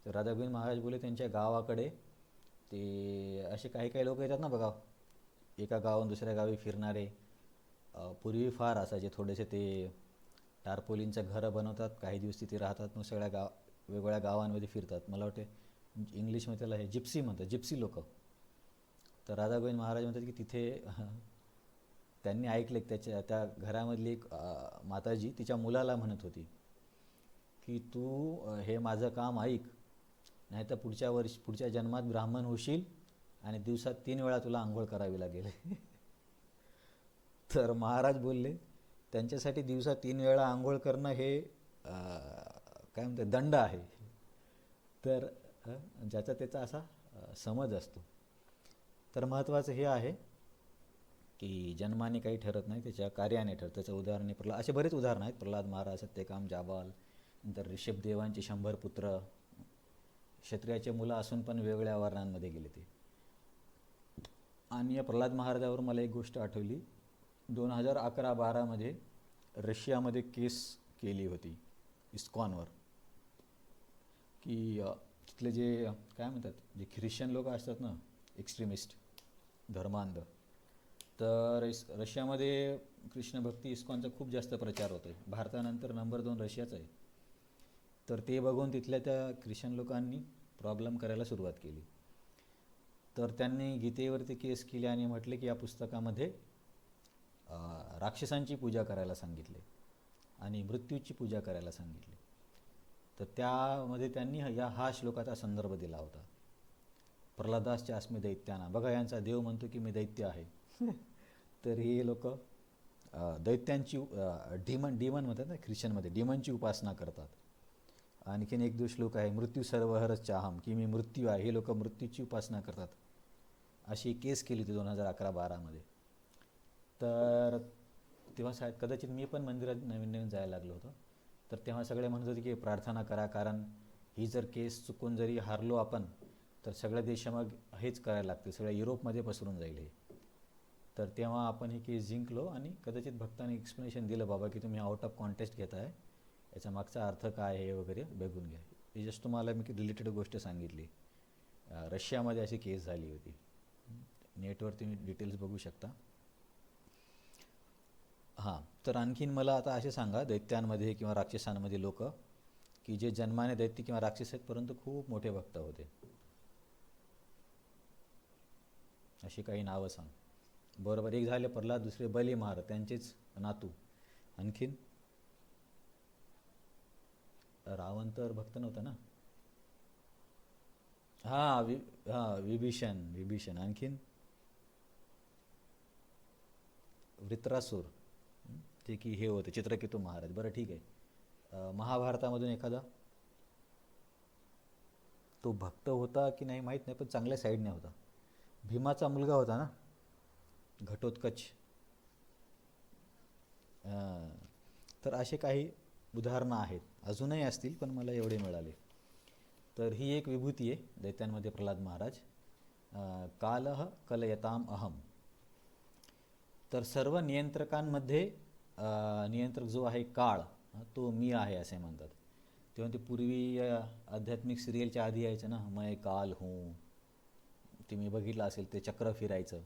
तर राधागोविंद महाराज बोले त्यांच्या गावाकडे ते असे काही काही लोक येतात ना बघा, एका गावाहून दुसऱ्या गावी फिरणारे. पूर्वी फार असायचे थोडेसे, ते टारपोलिनचं घरं बनवतात, काही दिवस तिथे राहतात, मग सगळ्या वेगवेगळ्या गावांमध्ये फिरतात. मला वाटते इंग्लिशमध्ये त्याला हे जिप्सी म्हणतात, जिप्सी लोक. तर राधा गोविंद महाराज म्हणतात की तिथे त्यांनी ऐकले त्या घरामधली एक माताजी तिच्या मुलाला म्हणत होती की तू हे माझं काम ऐक, नाही तर पुढच्या जन्मात ब्राह्मण होशील आणि दिवसात 3 वेळा तुला आंघोळ करावी लागेल. तर महाराज बोलले त्यांच्यासाठी दिवसात 3 वेळा आंघोळ करणं हे काय म्हणतात दंड आहे. तर ज्याचा त्याचा असा समज असतो. तर महत्त्वाचं हे आहे की जन्माने काही ठरत नाही, त्याच्या कार्याने ठरतं. त्याचं उदाहरण प्रल्हाद, असे बरेच उदाहरणं आहेत. प्रल्हाद महाराज, सत्यकाम जाबाल, नंतर ऋषभदेवांचे 100 पुत्र, क्षत्रियाचे मुलं असून पण वेगवेगळ्या वर्णांमध्ये गेले ते. आणि या प्रल्हाद महाराजावर मला एक गोष्ट आठवली. 2011-12 रशियामध्ये केस केली होती इस्कॉनवर, की तिथले जे काय म्हणतात, जे ख्रिश्चन लोक असतात ना, एक्स्ट्रीमिस्ट, धर्मांध, तर रशियामध्ये कृष्ण भक्ती इस्कॉनचा खूप जास्त प्रचार होतो आहे. भारतानंतर नंबर 2 रशियाचा आहे. तर ते बघून तिथल्या त्या ख्रिश्चन लोकांनी प्रॉब्लेम करायला सुरुवात केली. तर त्यांनी गीतेवरती केस केली आणि म्हटले की या पुस्तकामध्ये राक्षसांची पूजा करायला सांगितले आणि मृत्यूची पूजा करायला सांगितले. तर त्यामध्ये त्यांनी हा श्लोकाचा संदर्भ दिला होता, प्रल्हादासच्या अस्मि दैत्याना. बघा, यांचा देव म्हणतो की मी दैत्य आहे. तर हे लोक दैत्यांची डिमन म्हणतात ना ख्रिश्चनमध्ये, डिमनची उपासना करतात. आणखीन एक 2 श्लोक आहे, मृत्यू सर्वहरच चाहम, की मी मृत्यू आहे. हे लोक मृत्यूची उपासना करतात. अशी केस केली होती 2011-12. तर तेव्हा कदाचित मी पण मंदिरात नवीन जायला लागलो होतो. तर तेव्हा सगळे म्हणत होते की प्रार्थना करा, कारण ही जर केस चुकून जरी हारलो आपण तर सगळ्या देश मग हेच करायला लागते, सगळ्या युरोपमध्ये पसरून जाईल हे. तर तेव्हा आपण ही केस जिंकलो आणि कदाचित भक्तांनी एक्सप्लेनेशन दिलं, बाबा की तुम्ही आउट ऑफ कॉन्टेस्ट घेत आहे, याचा मागचा अर्थ काय आहे वगैरे बघून घ्या. हे जस्ट तुम्हाला मी रिलेटेड गोष्ट सांगितली. रशियामध्ये अशी केस झाली होती. नेटवर तुम्ही डिटेल्स बघू शकता. हां, तर आणखीन मला आता असे सांगा, दैत्यांमध्ये किंवा राक्षसांमध्ये लोक की जे जन्माने दैत्य किंवा राक्षस आहेत परंतु खूप मोठे भक्त होते, अशी काही नावं सांग. बरोबर, एक झाले प्रल्हाद, दुसरे बली महाराज, त्यांचेच नातू. आणखीन रावण तर भक्त नव्हता ना. हां विभीषण. आणखीन वृत्रासूर, ते की हे होते चित्रकेतू महाराज. बरं ठीक आहे. महाभारतामधून एखादा, तो भक्त होता की नाही माहीत नाही, पण चांगल्या साईडने होता. भीमाचा मुलगा होता ना, घटोत्कच. तर असे काही उदाहरणं आहेत, अजूनही असतील पण मला एवढे मिळाले. तर ही एक विभूती आहे दैत्यांमध्ये प्रल्हाद महाराज. कालः कलयताम अहम. तर सर्व नियंत्रकांमध्ये नियंत्रक जो आहे काळ, तो मी आहे असे म्हणतात. तेव्हा ते पूर्वी आध्यात्मिक सिरियलच्या आधी यायचं ना, मैं काल हूँ, ते मी बघितलं असेल, ते चक्र फिरायचं.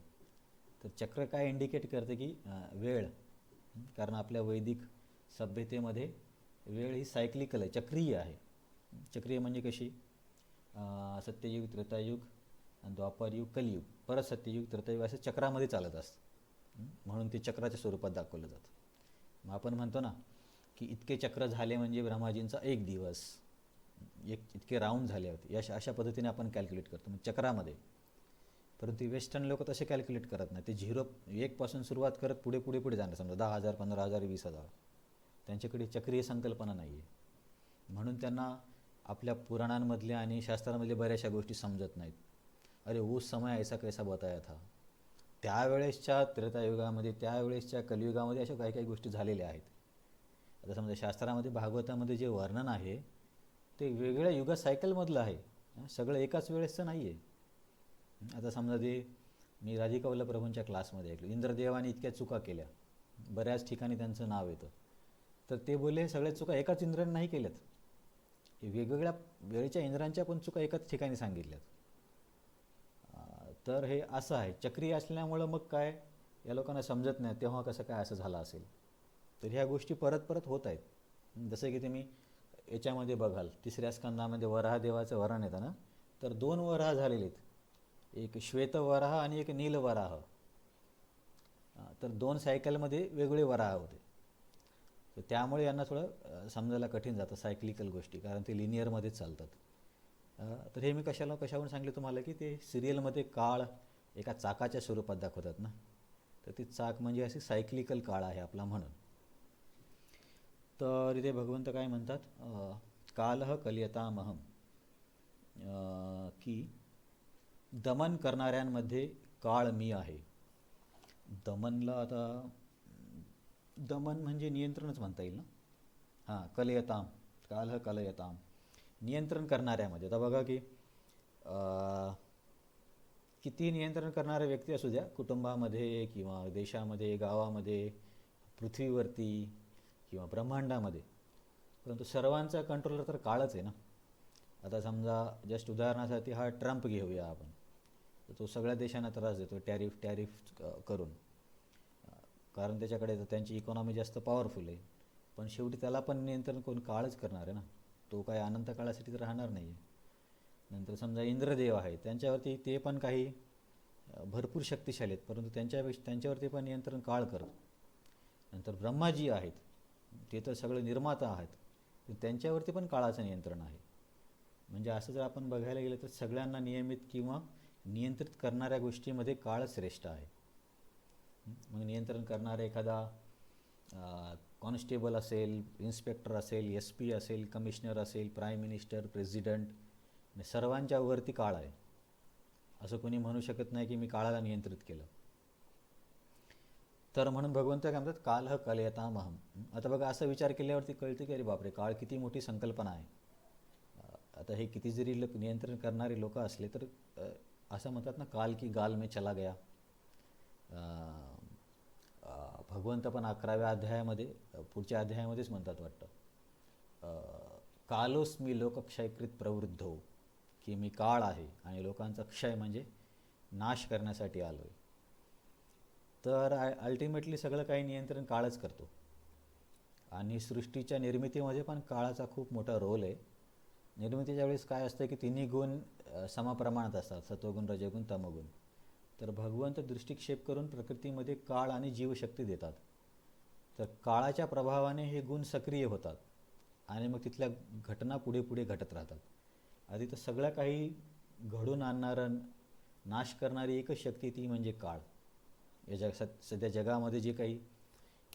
तर चक्र काय इंडिकेट करते की वेळ, कारण आपल्या वैदिक सभ्यतेमध्ये वेळ ही सायक्लिकल आहे, चक्रीय आहे. चक्रीय म्हणजे कशी, सत्ययुग, त्रेतायुग, द्वापरयुग, कलियुग, परत सत्ययुग, त्रेतायुग, असं चक्रामध्ये चालत असतं. म्हणून ते चक्राच्या स्वरूपात दाखवलं जातं. मग आपण म्हणतो ना की इतके चक्र झाले म्हणजे ब्रह्माजींचा 1 दिवस, इतके राऊंड झाले होते, अशा पद्धतीने आपण कॅल्क्युलेट करतो मग चक्रामध्ये. परंतु वेस्टर्न लोक तसे कॅल्क्युलेट करत नाही. ते 1 पासून सुरुवात करत पुढे पुढे पुढे जाणार. समजा 10,000, 15,000, 20,000. त्यांच्याकडे चक्रीय संकल्पना नाही आहे. म्हणून त्यांना आपल्या पुराणांमधल्या आणि शास्त्रांमधल्या बऱ्याचशा गोष्टी समजत नाहीत. अरे उस समय ऐसा कैसा बताया था. त्यावेळेसच्या त्रेतायुगामध्ये, त्यावेळेसच्या कलियुगामध्ये अशा काही काही गोष्टी झालेल्या आहेत. आता समजा शास्त्रामध्ये, भागवतामध्ये जे वर्णन आहे ते वेगवेगळ्या युगा सायकलमधलं आहे, सगळं एकाच वेळेसचं नाही आहे. आता समजा मी राधिका वल्लभप्रभूंच्या क्लासमध्ये ऐकलं, इंद्रदेवाने इतक्या चुका केल्या, बऱ्याच ठिकाणी त्यांचं नाव येतं. तर ते बोलले सगळ्या चुका एकाच इंद्राने नाही केल्यात, वेगवेगळ्या वेळेच्या इंद्रांच्या पण चुका एकाच ठिकाणी सांगितल्यात. तर हे असं आहे, चक्री असल्यामुळं मग काय या लोकांना समजत नाही तेव्हा कसं काय असं झालं असेल. तर ह्या गोष्टी परत परत होत आहेत. जसं की तुम्ही याच्यामध्ये बघाल, तिसऱ्या स्कंदामध्ये वराह देवाचं वर्णन येतं ना, तर 2 वराह झालेले आहेत, एक श्वेत वराह आणि एक नील वराह. तर 2 सायकलमध्ये वेगवेगळे वराह होते. तर त्यामुळे यांना थोडं समजायला कठीण जातं सायक्लिकल गोष्टी, कारण ते लिनियरमध्येच चालतात. तर हे मी कशावरून सांगले तुम्हाला, की ते सिरियलमध्ये काळ एका चाकाच्या स्वरूपात दाखवतात ना, तर ती चाक म्हणजे अशी सायक्लिकल काळ आहे आपला म्हणून. तर इथे भगवंत काय म्हणतात, कालः कलयतामहम, की दमन करणाऱ्यांमध्ये काळ मी आहे. दमनला आता दमन म्हणजे नियंत्रणच म्हणता येईल ना. हां, कलयताम, कालः कलयताम, नियंत्रण करणाऱ्यामध्ये. आता बघा की किती नियंत्रण करणारे व्यक्ती असू द्या, कुटुंबामध्ये किंवा देशामध्ये, गावामध्ये, पृथ्वीवरती किंवा ब्रह्मांडामध्ये, परंतु सर्वांचा कंट्रोलर तर काळच आहे ना. आता समजा जस्ट उदाहरणासाठी हा ट्रम्प घेऊया आपण, तर तो सगळ्या देशांना त्रास देतो टॅरिफ करून, कारण त्याच्याकडे त्यांची इकॉनॉमी जास्त पॉवरफुल आहे. पण शेवटी त्याला पण नियंत्रण कोण, काळच करणार आहे ना. तो काय अनंत काळासाठी तर राहणार नाही आहे. नंतर समजा इंद्रदेव आहे, त्यांच्यावरती ते पण काही भरपूर शक्तिशाली आहेत, परंतु त्यांच्यावरती पण नियंत्रण काळ करतो. नंतर ब्रह्माजी आहेत, ते तर सगळे निर्माता आहेत, त्यांच्यावरती पण काळाचं नियंत्रण आहे. म्हणजे असं जर आपण बघायला गेलं तर सगळ्यांना नियमित किंवा नियंत्रित करणाऱ्या गोष्टीमध्ये काळ श्रेष्ठ आहे. मग नियंत्रण करणारा एखादा कॉन्स्टेबल असेल, इन्स्पेक्टर असेल, SP असेल, कमिशनर असेल, प्राईम मिनिस्टर, प्रेसिडेंट, सर्वांच्या वरती काळ आहे. असं कोणी म्हणू शकत नाही की मी काळाला नियंत्रित केलं. तर म्हणून भगवंत काय म्हणतात, कालः कलयतामहम. आता बघा, असं विचार केल्यावरती कळते की अरे बापरे, काळ किती मोठी संकल्पना आहे. आता हे किती जरी नियंत्रण करणारे लोक असले तर असं म्हणतात ना, काल की गाल में चला गया. भगवंत पण 11व्या अध्यायामध्ये, पुढच्या अध्यायामध्येच म्हणतात वाटतं, कालोस्मी लोकक्षयकृत प्रवृद्धो, की मी काळ आहे आणि लोकांचा क्षय म्हणजे नाश करण्यासाठी आलो आहे. तर अल्टिमेटली सगळं काही नियंत्रण काळच करतो. आणि सृष्टीच्या निर्मितीमध्ये पण काळाचा खूप मोठा रोल आहे. निर्मितीच्या वेळेस काय असतं की तिन्ही गुण समप्रमाणात असतात, सत्वगुण, रजोगुण, तमोगुण. तर भगवंत दृष्टिक्षेप करून प्रकृतीमध्ये काळ आणि जीवशक्ती देतात. तर काळाच्या प्रभावाने हे गुण सक्रिय होतात आणि मग तिथल्या घटना पुढे पुढे घटत राहतात. आधी तर सगळं काही घडून आणणारं, नाश करणारी एकच शक्ती, ती म्हणजे काळ. या सध्या जगामध्ये जे काही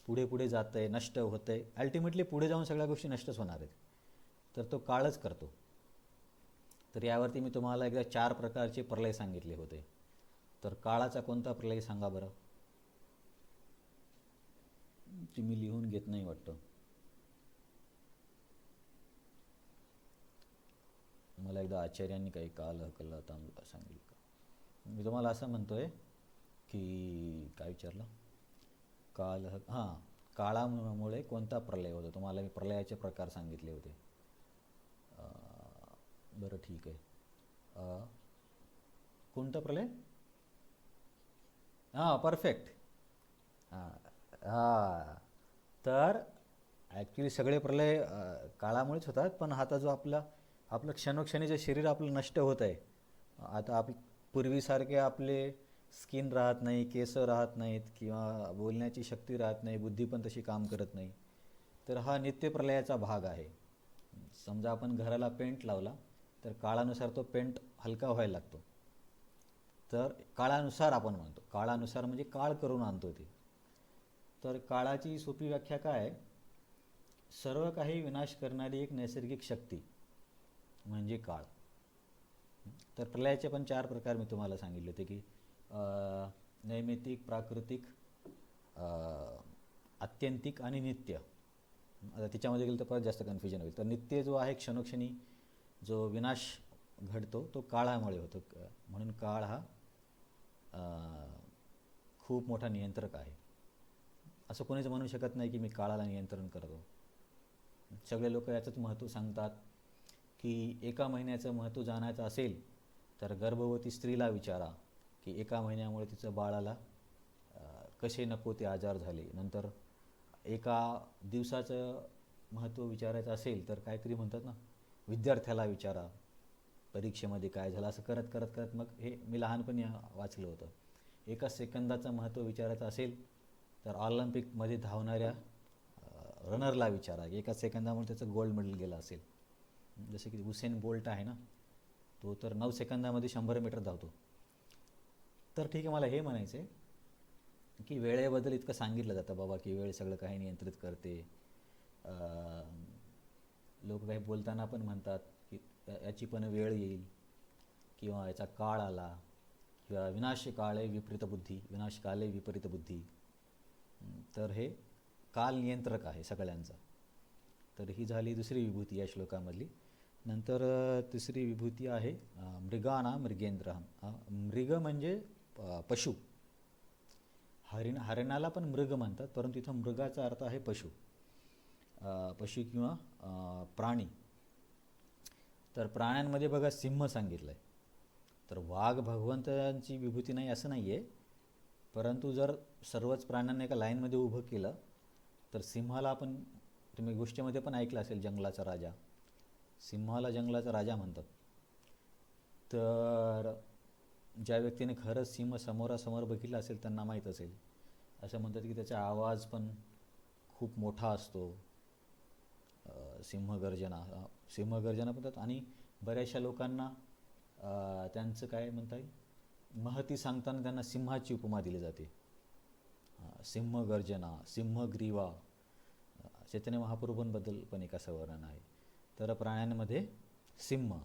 पुढे पुढे जातं आहे, नष्ट होतं आहे, अल्टिमेटली पुढे जाऊन सगळ्या गोष्टी नष्टच होणार आहेत. तर तो काळच करतो. तर यावरती मी तुम्हाला एकदा 4 प्रकारचे प्रलय सांगितले होते. तर काळाचा कोणता प्रलय सांगा बरं. तुम्ही लिहून घेत नाही वाटतं. मला एकदा आचार्यांनी काही कालः कलयताम सांगितलं का. मी तुम्हाला असं म्हणतोय की काय विचारलं, काळामुळे कोणता प्रलय होतो. तुम्हाला मी प्रलयाचे प्रकार सांगितले होते. बरं ठीक आहे. कोणता प्रलय. परफेक्ट. तर ॲक्च्युली सगळे प्रलय काळामुळेच होतात. पण आता जो आपलं क्षणोक्षणी जे शरीर आपलं नष्ट होत आहे, आता पूर्वीसारखे आपले स्किन राहत नाही, केस राहत नाहीत, किंवा बोलण्याची शक्ती राहत नाही, बुद्धी पण तशी काम करत नाही. तर हा नित्यप्रलयाचा भाग आहे. समजा आपण घराला पेंट लावला तर काळानुसार तो पेंट हलका व्हायला लागतो. तर काळानुसार आपण म्हणतो, काळानुसार म्हणजे काळ करून आणतो ते. तर काळाची सोपी व्याख्या काय आहे, सर्व काही विनाश करणारी एक नैसर्गिक शक्ती म्हणजे काळ. तर प्रलयाचे पण 4 प्रकार मी तुम्हाला सांगितले होते की नैमित्तिक, प्राकृतिक, आत्यंतिक आणि नित्य. आता त्याच्यामध्ये गेलं तर परत जास्त कन्फ्युजन होईल. तर नित्य जो आहे, क्षणोक्षणी जो विनाश घडतो, तो काळामुळे होतो. म्हणून काळ हा खूप मोठा नियंत्रक आहे. असं कोणीच म्हणू शकत नाही की मी काळाला नियंत्रण करतो. सगळे लोक याचंच महत्त्व सांगतात की 1 महिन्याचं महत्त्व जाणायचं असेल तर गर्भवती स्त्रीला विचारा, की एका महिन्यामुळे तिचं बाळाला कसे नको ते आजार झाले. नंतर एका दिवसाचं महत्त्व विचारायचं असेल तर काहीतरी म्हणतात ना, विद्यार्थ्याला विचारा परीक्षेमध्ये काय झालं, असं करत करत करत मग हे मी लहानपणी वाचलं होतं. एका सेकंदाचं महत्त्व विचारायचं असेल तर ऑलिम्पिकमध्ये धावणाऱ्या रनरला विचारा, एका सेकंदामुळे त्याचं गोल्ड मेडल गेलं असेल. जसं की हुसेन बोल्ट आहे ना, तो तर 9 सेकंदामध्ये 100 मीटर धावतो. तर ठीक आहे, मला हे म्हणायचं आहे की वेळेबद्दल इतकं सांगितलं जातं बाबा की वेळ सगळं काही नियंत्रित करते. लोक काही बोलताना पण म्हणतात की याची पण वेळ येईल किंवा याचा काळ आला किंवा विनाशकाळे विपरीत बुद्धी, विनाशकाले विपरीत बुद्धी. तर हे काल नियंत्रक आहे सगळ्यांचा. तर ही झाली दुसरी विभूती या श्लोकामधली. नंतर तिसरी विभूती आहे मृगाना मृगेंद्र. मृग म्हणजे पशु. हरिणाला पण मृग म्हणतात, परंतु इथं मृगाचा अर्थ आहे पशु, पशु किंवा प्राणी. तर प्राण्यांमध्ये बघा सिंह सांगितलं आहे. तर वाघ भगवंतांची विभूती नाही असं नाही आहे, परंतु जर सर्वच प्राण्यांना एका लाईनमध्ये उभं केलं तर सिंहाला आपण, तुम्ही गोष्टीमध्ये पण ऐकलं असेल, जंगलाचा राजा. सिंहाला जंगलाचा राजा म्हणतात. तर ज्या व्यक्तीने खरंच सिंह समोरासमोर बघितलं असेल त्यांना माहीत असेल. असं म्हणतात की त्याचा आवाज पण खूप मोठा असतो, सिंहगर्जना म्हणतात. आणि बऱ्याचशा लोकांना त्यांचं काय म्हणता येईल, महती सांगताना त्यांना सिंहाची उपमा दिली जाते. सिंहगर्जना, सिंहग्रीवा. चैतन्य महाप्रभूंबद्दल पण एक असं वर्णन आहे. तर प्राण्यांमध्ये सिंह.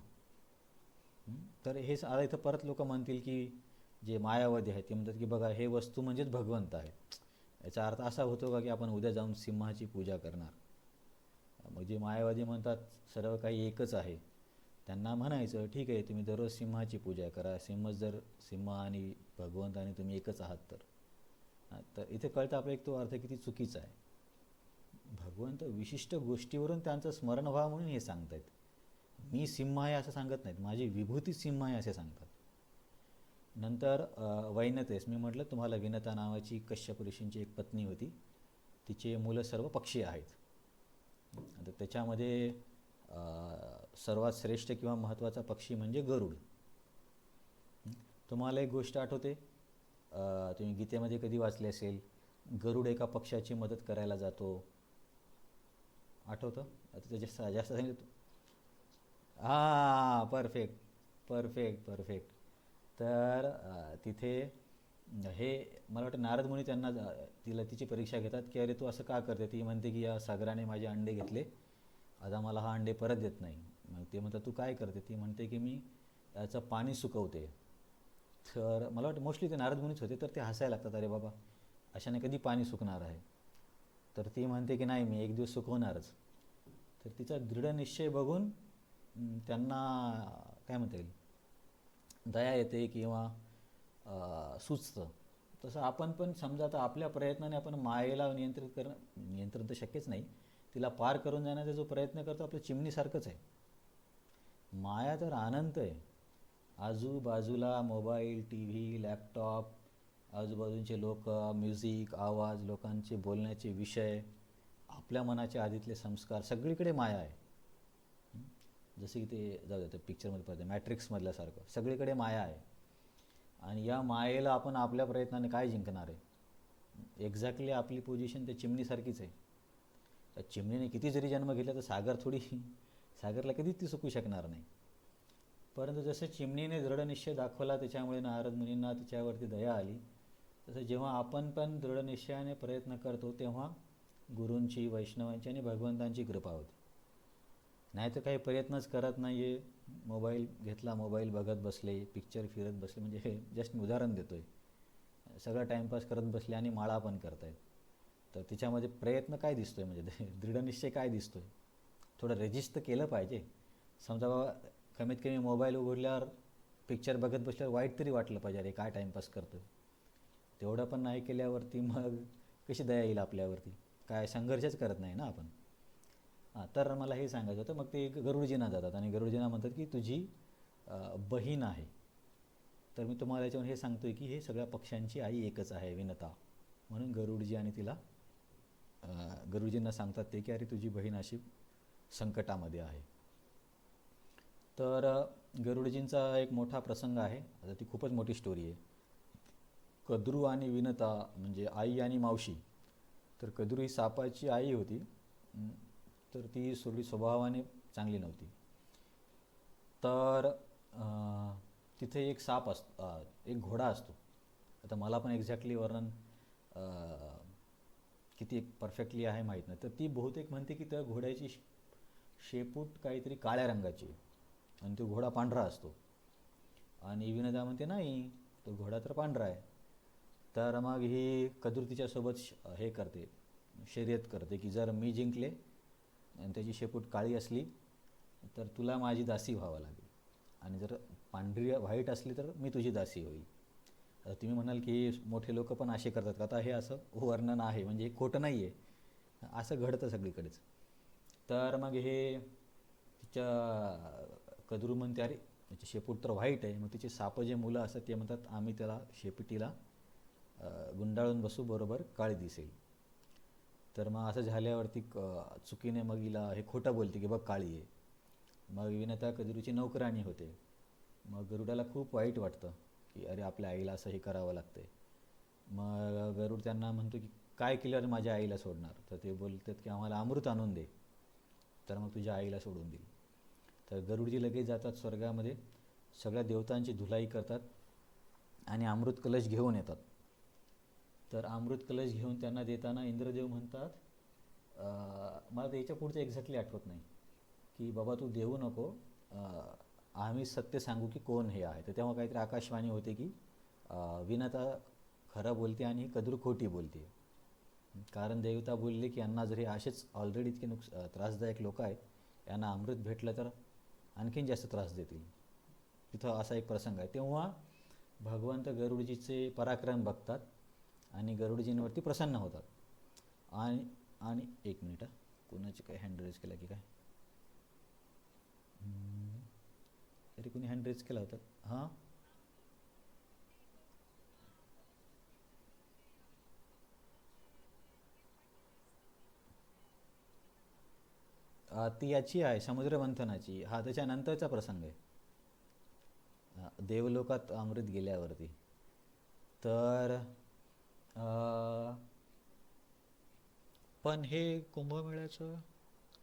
तर हे आता इथं परत लोक म्हणतील की जे मायावादी आहेत ते म्हणतात की बघा हे वस्तू म्हणजेच भगवंत आहे. याचा अर्थ असा होतो का की आपण उद्या जाऊन सिंहाची पूजा करणार. मग जे मायावादी म्हणतात सर्व काही एकच आहे, त्यांना म्हणायचं ठीक आहे, तुम्ही दररोज सिंहाची पूजा करा. सिंह आणि भगवंत आणि तुम्ही एकच आहात. तर इथे कळतं आपला एक तो अर्थ किती चुकीचा आहे. भगवंत विशिष्ट गोष्टीवरून त्यांचं स्मरण व्हावं म्हणून हे सांगतायत. मी सिंह आहे असं सांगत नाहीत, माझी विभूती सिंह आहे असे सांगतात. नंतर वैनतेस, मी म्हटलं तुम्हाला विनता नावाची कश्यप ऋषींची एक पत्नी होती, तिचे मुलं सर्व पक्षी आहेत. आता त्याच्यामध्ये सर्वात श्रेष्ठ किंवा महत्त्वाचा पक्षी म्हणजे गरुड. तुम्हाला एक गोष्ट आठवते, तुम्ही गीतेमध्ये कधी वाचले असेल, गरुड एका पक्षाची मदत करायला जातो, आठवतं? आता त्याच्या जास्त सांगितलं. हां, परफेक्ट. तर तिथे हे मला वाटतं नारद मुनी त्यांना तिची परीक्षा घेतात की अरे तू असं का करते. ती म्हणते की या सागराने माझे अंडे घेतले, आता मला हा अंडे परत देत नाही. मग ते म्हणतात तू काय करते. ती म्हणते की मी याचं पाणी सुकवते. तर मला वाटतं मोस्टली ते नारद मुनीच होते. तर ते हसायला लागतात, अरे बाबा अशाने कधी पाणी सुकणार आहे. तर ती म्हणते की नाही, मी एक दिवस सुकवणारच. तर तिचा दृढ निश्चय बघून त्यांना काय म्हणता येईल, दया येते किंवा सुचतं. तसं आपण पण समजा आता आपल्या प्रयत्नाने आपण मायेला नियंत्रण तर शक्यच नाही, तिला पार करून जाण्याचा जो प्रयत्न करतो आपल्या चिमणीसारखंच आहे. माया तर अनंत आहे. आजूबाजूला मोबाईल, टी व्ही, लॅपटॉप, आजूबाजूचे लोक, म्युझिक, आवाज, लोकांचे बोलण्याचे विषय, आपल्या मनाचे आधीतले संस्कार, सगळीकडे माया आहे. जसे की ते जाऊ द्या पिक्चरमध्ये पाहते मॅट्रिक्समधल्यासारखं, सगळीकडे माया आहे. आणि या मायेला आपण आपल्या प्रयत्नाने काय जिंकणार आहे. एक्झॅक्टली आपली पोझिशन त्या चिमणीसारखीच आहे. त्या चिमणीने किती जरी जन्म घेतला तर सागरला कधीच ती सुकू शकणार नाही. परंतु जसं चिमणीने दृढ निश्चय दाखवला, त्याच्यामुळे नारद मुनींना तिच्यावरती दया आली, तसं जेव्हा आपण पण दृढ निश्चयाने प्रयत्न करतो तेव्हा गुरूंची, वैष्णवांची आणि भगवंतांची कृपा होते. नाही तर काही प्रयत्नच करत नाही आहे, मोबाईल घेतला, मोबाईल बघत बसले, पिक्चर फिरत बसले, म्हणजे हे जस्ट उदाहरण देतो आहे, सगळं टाईमपास करत बसले आणि माळा पण करत आहेत. तर तिच्यामध्ये प्रयत्न काय दिसतो आहे, म्हणजे दृढ निश्चय काय दिसतो आहे. थोडं रेजिस्ट केलं पाहिजे. समजा बाबा कमीत कमी मोबाईल उघडल्यावर पिक्चर बघत बसल्यावर वाईट तरी वाटलं पाहिजे, अरे काय टाईमपास करतो आहे. तेवढं पण नाही केल्यावरती मग कशी दया येईल आपल्यावरती. काय संघर्षच करत नाही ना आपण. तर मला हे सांगायचं होतं. मग ते गरुडजींना जातात आणि गरुडजींना म्हणतात की तुझी बहीण आहे, तर मी तुम्हाला याच्यावर हे सांगतो आहे की हे सगळ्या पक्ष्यांची आई एकच आहे, विनता. म्हणून गरुडजी आणि तिला गरुडजींना सांगतात ते की अरे तुझी बहीण अशी संकटामध्ये आहे. तर गरुडजींचा एक मोठा प्रसंग आहे. आता ती खूपच मोठी स्टोरी आहे. कद्रू आणि विनता म्हणजे आई आणि मावशी. तर कद्रू ही सापाची आई होती, तर ती थोडी स्वभावाने चांगली नव्हती. तर तिथे एक साप एक घोडा असतो. आता मला पण एक्झॅक्टली वर्णन किती परफेक्टली आहे माहीत नाही. तर ती बहुतेक म्हणते की त्या घोड्याची शेपूट काहीतरी काळ्या रंगाची आणि तो घोडा पांढरा असतो. आणि विनोदा म्हणते नाही, तो घोडा तर पांढरा आहे. तर मग ही कद्रू तिच्यासोबत हे करते, शर्यत करते की जर मी जिंकले आणि त्याची शेपूट काळी असली तर तुला माझी दासी व्हावं लागेल, आणि जर पांढरी व्हाईट असली तर मी तुझी दासी होईल. आता तुम्ही म्हणाल की मोठे लोक पण असे करतात का? आता हे असं वर्णन आहे, म्हणजे हे खोटं नाही आहे, असं घडतं सगळीकडेच. तर मग हे तिच्या कद्रू म्हणते अरे त्याची शेपूट तर व्हाईट आहे. मग तिचे साप जे मुलं असतात ते म्हणतात आम्ही त्याला शेपटीला गुंडाळून बसू, बरोबर काळी दिसेल. तर मग असं झाल्यावरती चुकीने मग हिला हे खोटं बोलते की बघ काळी आहे. मग विनता कद्रूची नौकराणी होते. मग गरुडाला खूप वाईट वाटतं की अरे आपल्या आईला असं हे करावं लागतंय. मग गरुड त्यांना म्हणतो की काय केल्यावर माझ्या आईला सोडणार? तर ते बोलतात की आम्हाला अमृत आणून दे, तर मग तुझ्या आईला सोडून देईल. तर गरुडजी लगेच जातात स्वर्गामध्ये, सगळ्या देवतांची धुलाई करतात आणि अमृत कलश घेऊन येतात. तर अमृत कलश घेऊन त्यांना देताना इंद्रदेव म्हणतात, मला तर याच्या पुढचं एक्झॅक्टली आठवत नाही, की बाबा तू देऊ नको, आम्ही सत्य सांगू की कोण हे आहे. तर तेव्हा काहीतरी आकाशवाणी होते की विनता खरं बोलते आणि कद्रू खोटी बोलते. कारण देवता बोलले की यांना जर हे असेच ऑलरेडी इतके त्रासदायक लोक आहेत, यांना अमृत भेटलं तर आणखीन जास्त त्रास देतील. तिथं असा एक प्रसंग आहे. तेव्हा भगवंत गरुडजीचे पराक्रम बघतात आणि गरुडजींवरती प्रसन्न होतात. आणि आणि एक मिनिट, कोणाची काय हँड रेज केला की काय? तरी कोणी हँड रेज केला होता? हां, ती याची आहे समुद्रमंथनाची. हा त्याच्यानंतरचा प्रसंग आहे, देवलोकात अमृत गेल्यावरती. तर पण हे कुंभमेळ्याचं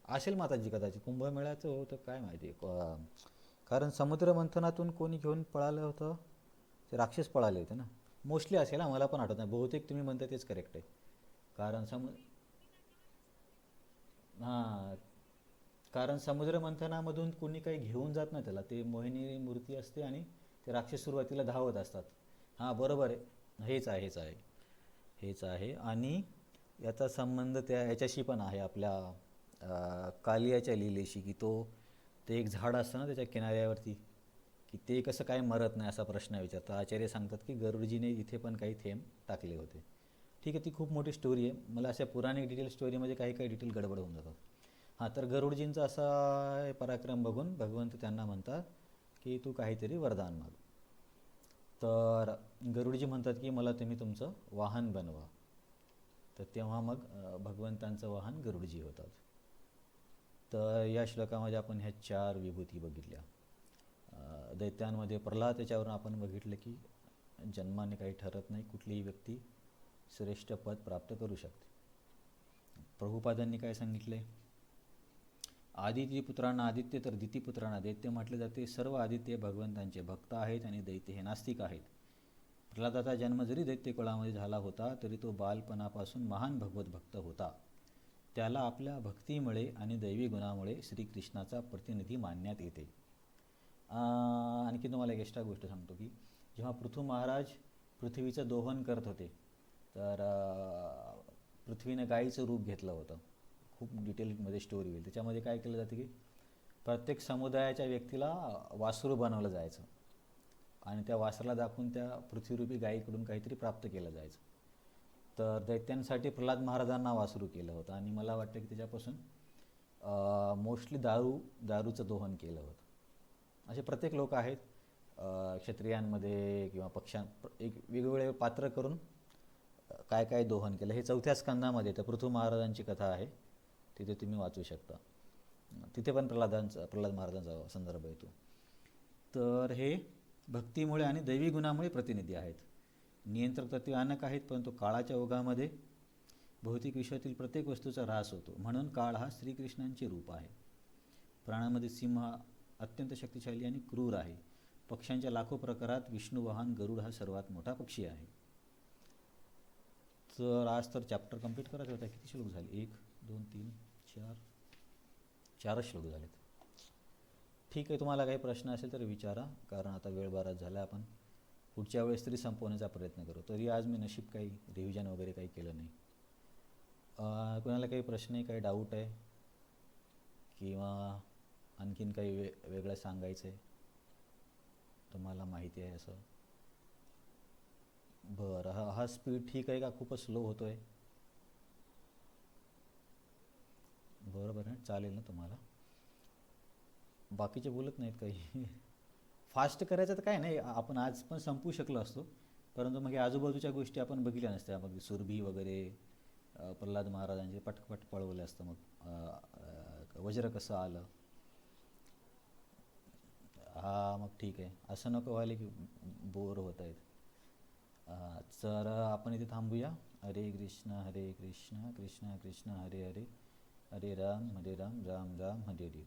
असेल माताजी, कदाचित कुंभमेळ्याचं होतं काय माहिती. कारण समुद्रमंथनातून कोणी घेऊन पळालं होतं, ते राक्षस पळाले होते ना. मोस्टली असेल, मला पण आठवत नाही. बहुतेक तुम्ही म्हणता तेच करेक्ट आहे. कारण हां, कारण समुद्रमंथनामधून कोणी काही घेऊन जात नाही त्याला. ते मोहिनी मूर्ती असते आणि ते राक्षस सुरुवातीला धावत असतात. हां बरोबर आहे, हेच आहे हेच आहे हेच आहे. आणि याचा संबंध त्या ह्याच्याशी पण आहे, आपल्या कालियाच्या लीलेशी, की ते एक झाड असतं ना त्याच्या किनाऱ्यावरती, की ते कसं काय मरत नाही असा प्रश्न विचारतात. आचार्य सांगतात की गरुडजीने इथे पण काही थेंब टाकले होते. ठीक आहे, ती खूप मोठी स्टोरी आहे. मला अशा पुराणिक डिटेल स्टोरीमध्ये काही काही डिटेल गडबड होऊन जातात. हां, तर गरुडजींचा असा पराक्रम बघून भगवंत त्यांना म्हणतात की तू काहीतरी वरदान माग. तर गरुडजी म्हणतात की मला तुम्ही तुमचं वाहन बनवा. तर तेव्हा मग भगवंतांचं वाहन गरुडजी होतात. तर या श्लोकामध्ये आपण ह्या 4 विभूती बघितल्या. दैत्यांमध्ये प्रल्हाद, त्याच्यावरून आपण बघितलं की जन्माने काही ठरत नाही, कुठलीही व्यक्ती श्रेष्ठ पद प्राप्त करू शकते. प्रभुपादांनी काय सांगितले? आदित्यपुत्रांना आदित्य तर दितीपुत्रांना दैत्य म्हटले जाते. सर्व आदित्य भगवंतांचे भक्त आहेत आणि दैत्य हे नास्तिक आहेत. प्रल्हादाचा जन्म जरी दैत्यकुळामध्ये झाला होता तरी तो बालपणापासून महान भगवत भक्त होता. त्याला आपल्या भक्तीमुळे आणि दैवी गुणामुळे श्रीकृष्णाचा प्रतिनिधी मानण्यात येते. आणखी तुम्हाला एक एक्स्ट्रा गोष्ट सांगतो की जेव्हा पृथू महाराज पृथ्वीचं दोहन करत होते, तर पृथ्वीनं गाईचं रूप घेतलं होतं. खूप डिटेलमध्ये स्टोरी होईल. त्याच्यामध्ये काय केलं जातं की प्रत्येक समुदायाच्या व्यक्तीला वासरू बनवलं जायचं आणि त्या वासराला दाखवून त्या पृथ्वीरूपी गायीकडून काहीतरी प्राप्त केलं जायचं. तर दैत्यांसाठी प्रल्हाद महाराजांना वासरू केलं होतं आणि मला वाटतं की त्याच्यापासून मोस्टली दारूचं दोहन केलं होतं. असे प्रत्येक लोक आहेत. क्षत्रियांमध्ये किंवा एक वेगवेगळे पात्र करून काय काय दोहन केलं हे 4थ्या स्कंदामध्ये तर पृथू महाराजांची कथा आहे, तिथे तुम्ही वाचू शकता. तिथे पण प्रल्हाद महाराजांचा संदर्भ येतो. तर हे भक्तीमुळे आणि दैवी गुणामुळे प्रतिनिधी आहेत. नियंत्रक तत्वे अनेक आहेत, परंतु काळाच्या ओघामध्ये भौतिक विश्वातील प्रत्येक वस्तूचा ऱ्हास होतो. म्हणून काळ हा श्रीकृष्णांचे रूप आहे. प्राणांमध्ये सिंह हा अत्यंत शक्तिशाली आणि क्रूर आहे. पक्ष्यांच्या लाखो प्रकारात विष्णुवाहन गरुड हा सर्वात मोठा पक्षी आहे. तर आज तर चॅप्टर कंप्लीट करायचा होता. किती श्लोक झाले? 1 2 3 4 4च श्लोक झालेत. ठीक आहे, तुम्हाला काही प्रश्न असेल तर विचारा, कारण आता वेळ बराच झाला. आपण पुढच्या वेळेस तरी संपवण्याचा प्रयत्न करू. तरी आज मी नशीब काही रिव्हिजन वगैरे काही केलं नाही. कोणाला काही प्रश्न आहे, काही डाऊट आहे किंवा आणखीन काही वेगळं सांगायचं आहे तुम्हाला माहिती आहे असं? बरं, हा स्पीड ठीक आहे का? खूपच स्लो होतो आहे? बरं चालेल ना तुम्हाला? बाकीचे बोलत नाहीत काही? फास्ट करायचं तर काय नाही, आपण आज पण संपू शकलो असतो, परंतु मग हे आजूबाजूच्या गोष्टी आपण बघितल्या नसत्या. मग सुरभी वगैरे प्रल्हाद महाराजांचे पटपट पळवलं असतं. मग वज्र कसं आलं, हा मग ठीक आहे. असं नको व्हायला की बोर होत आहेत. तर आपण इथे थांबूया. हरे कृष्ण कृष्ण कृष्ण हरे हरे, हरे राम राम राम हरे हरे.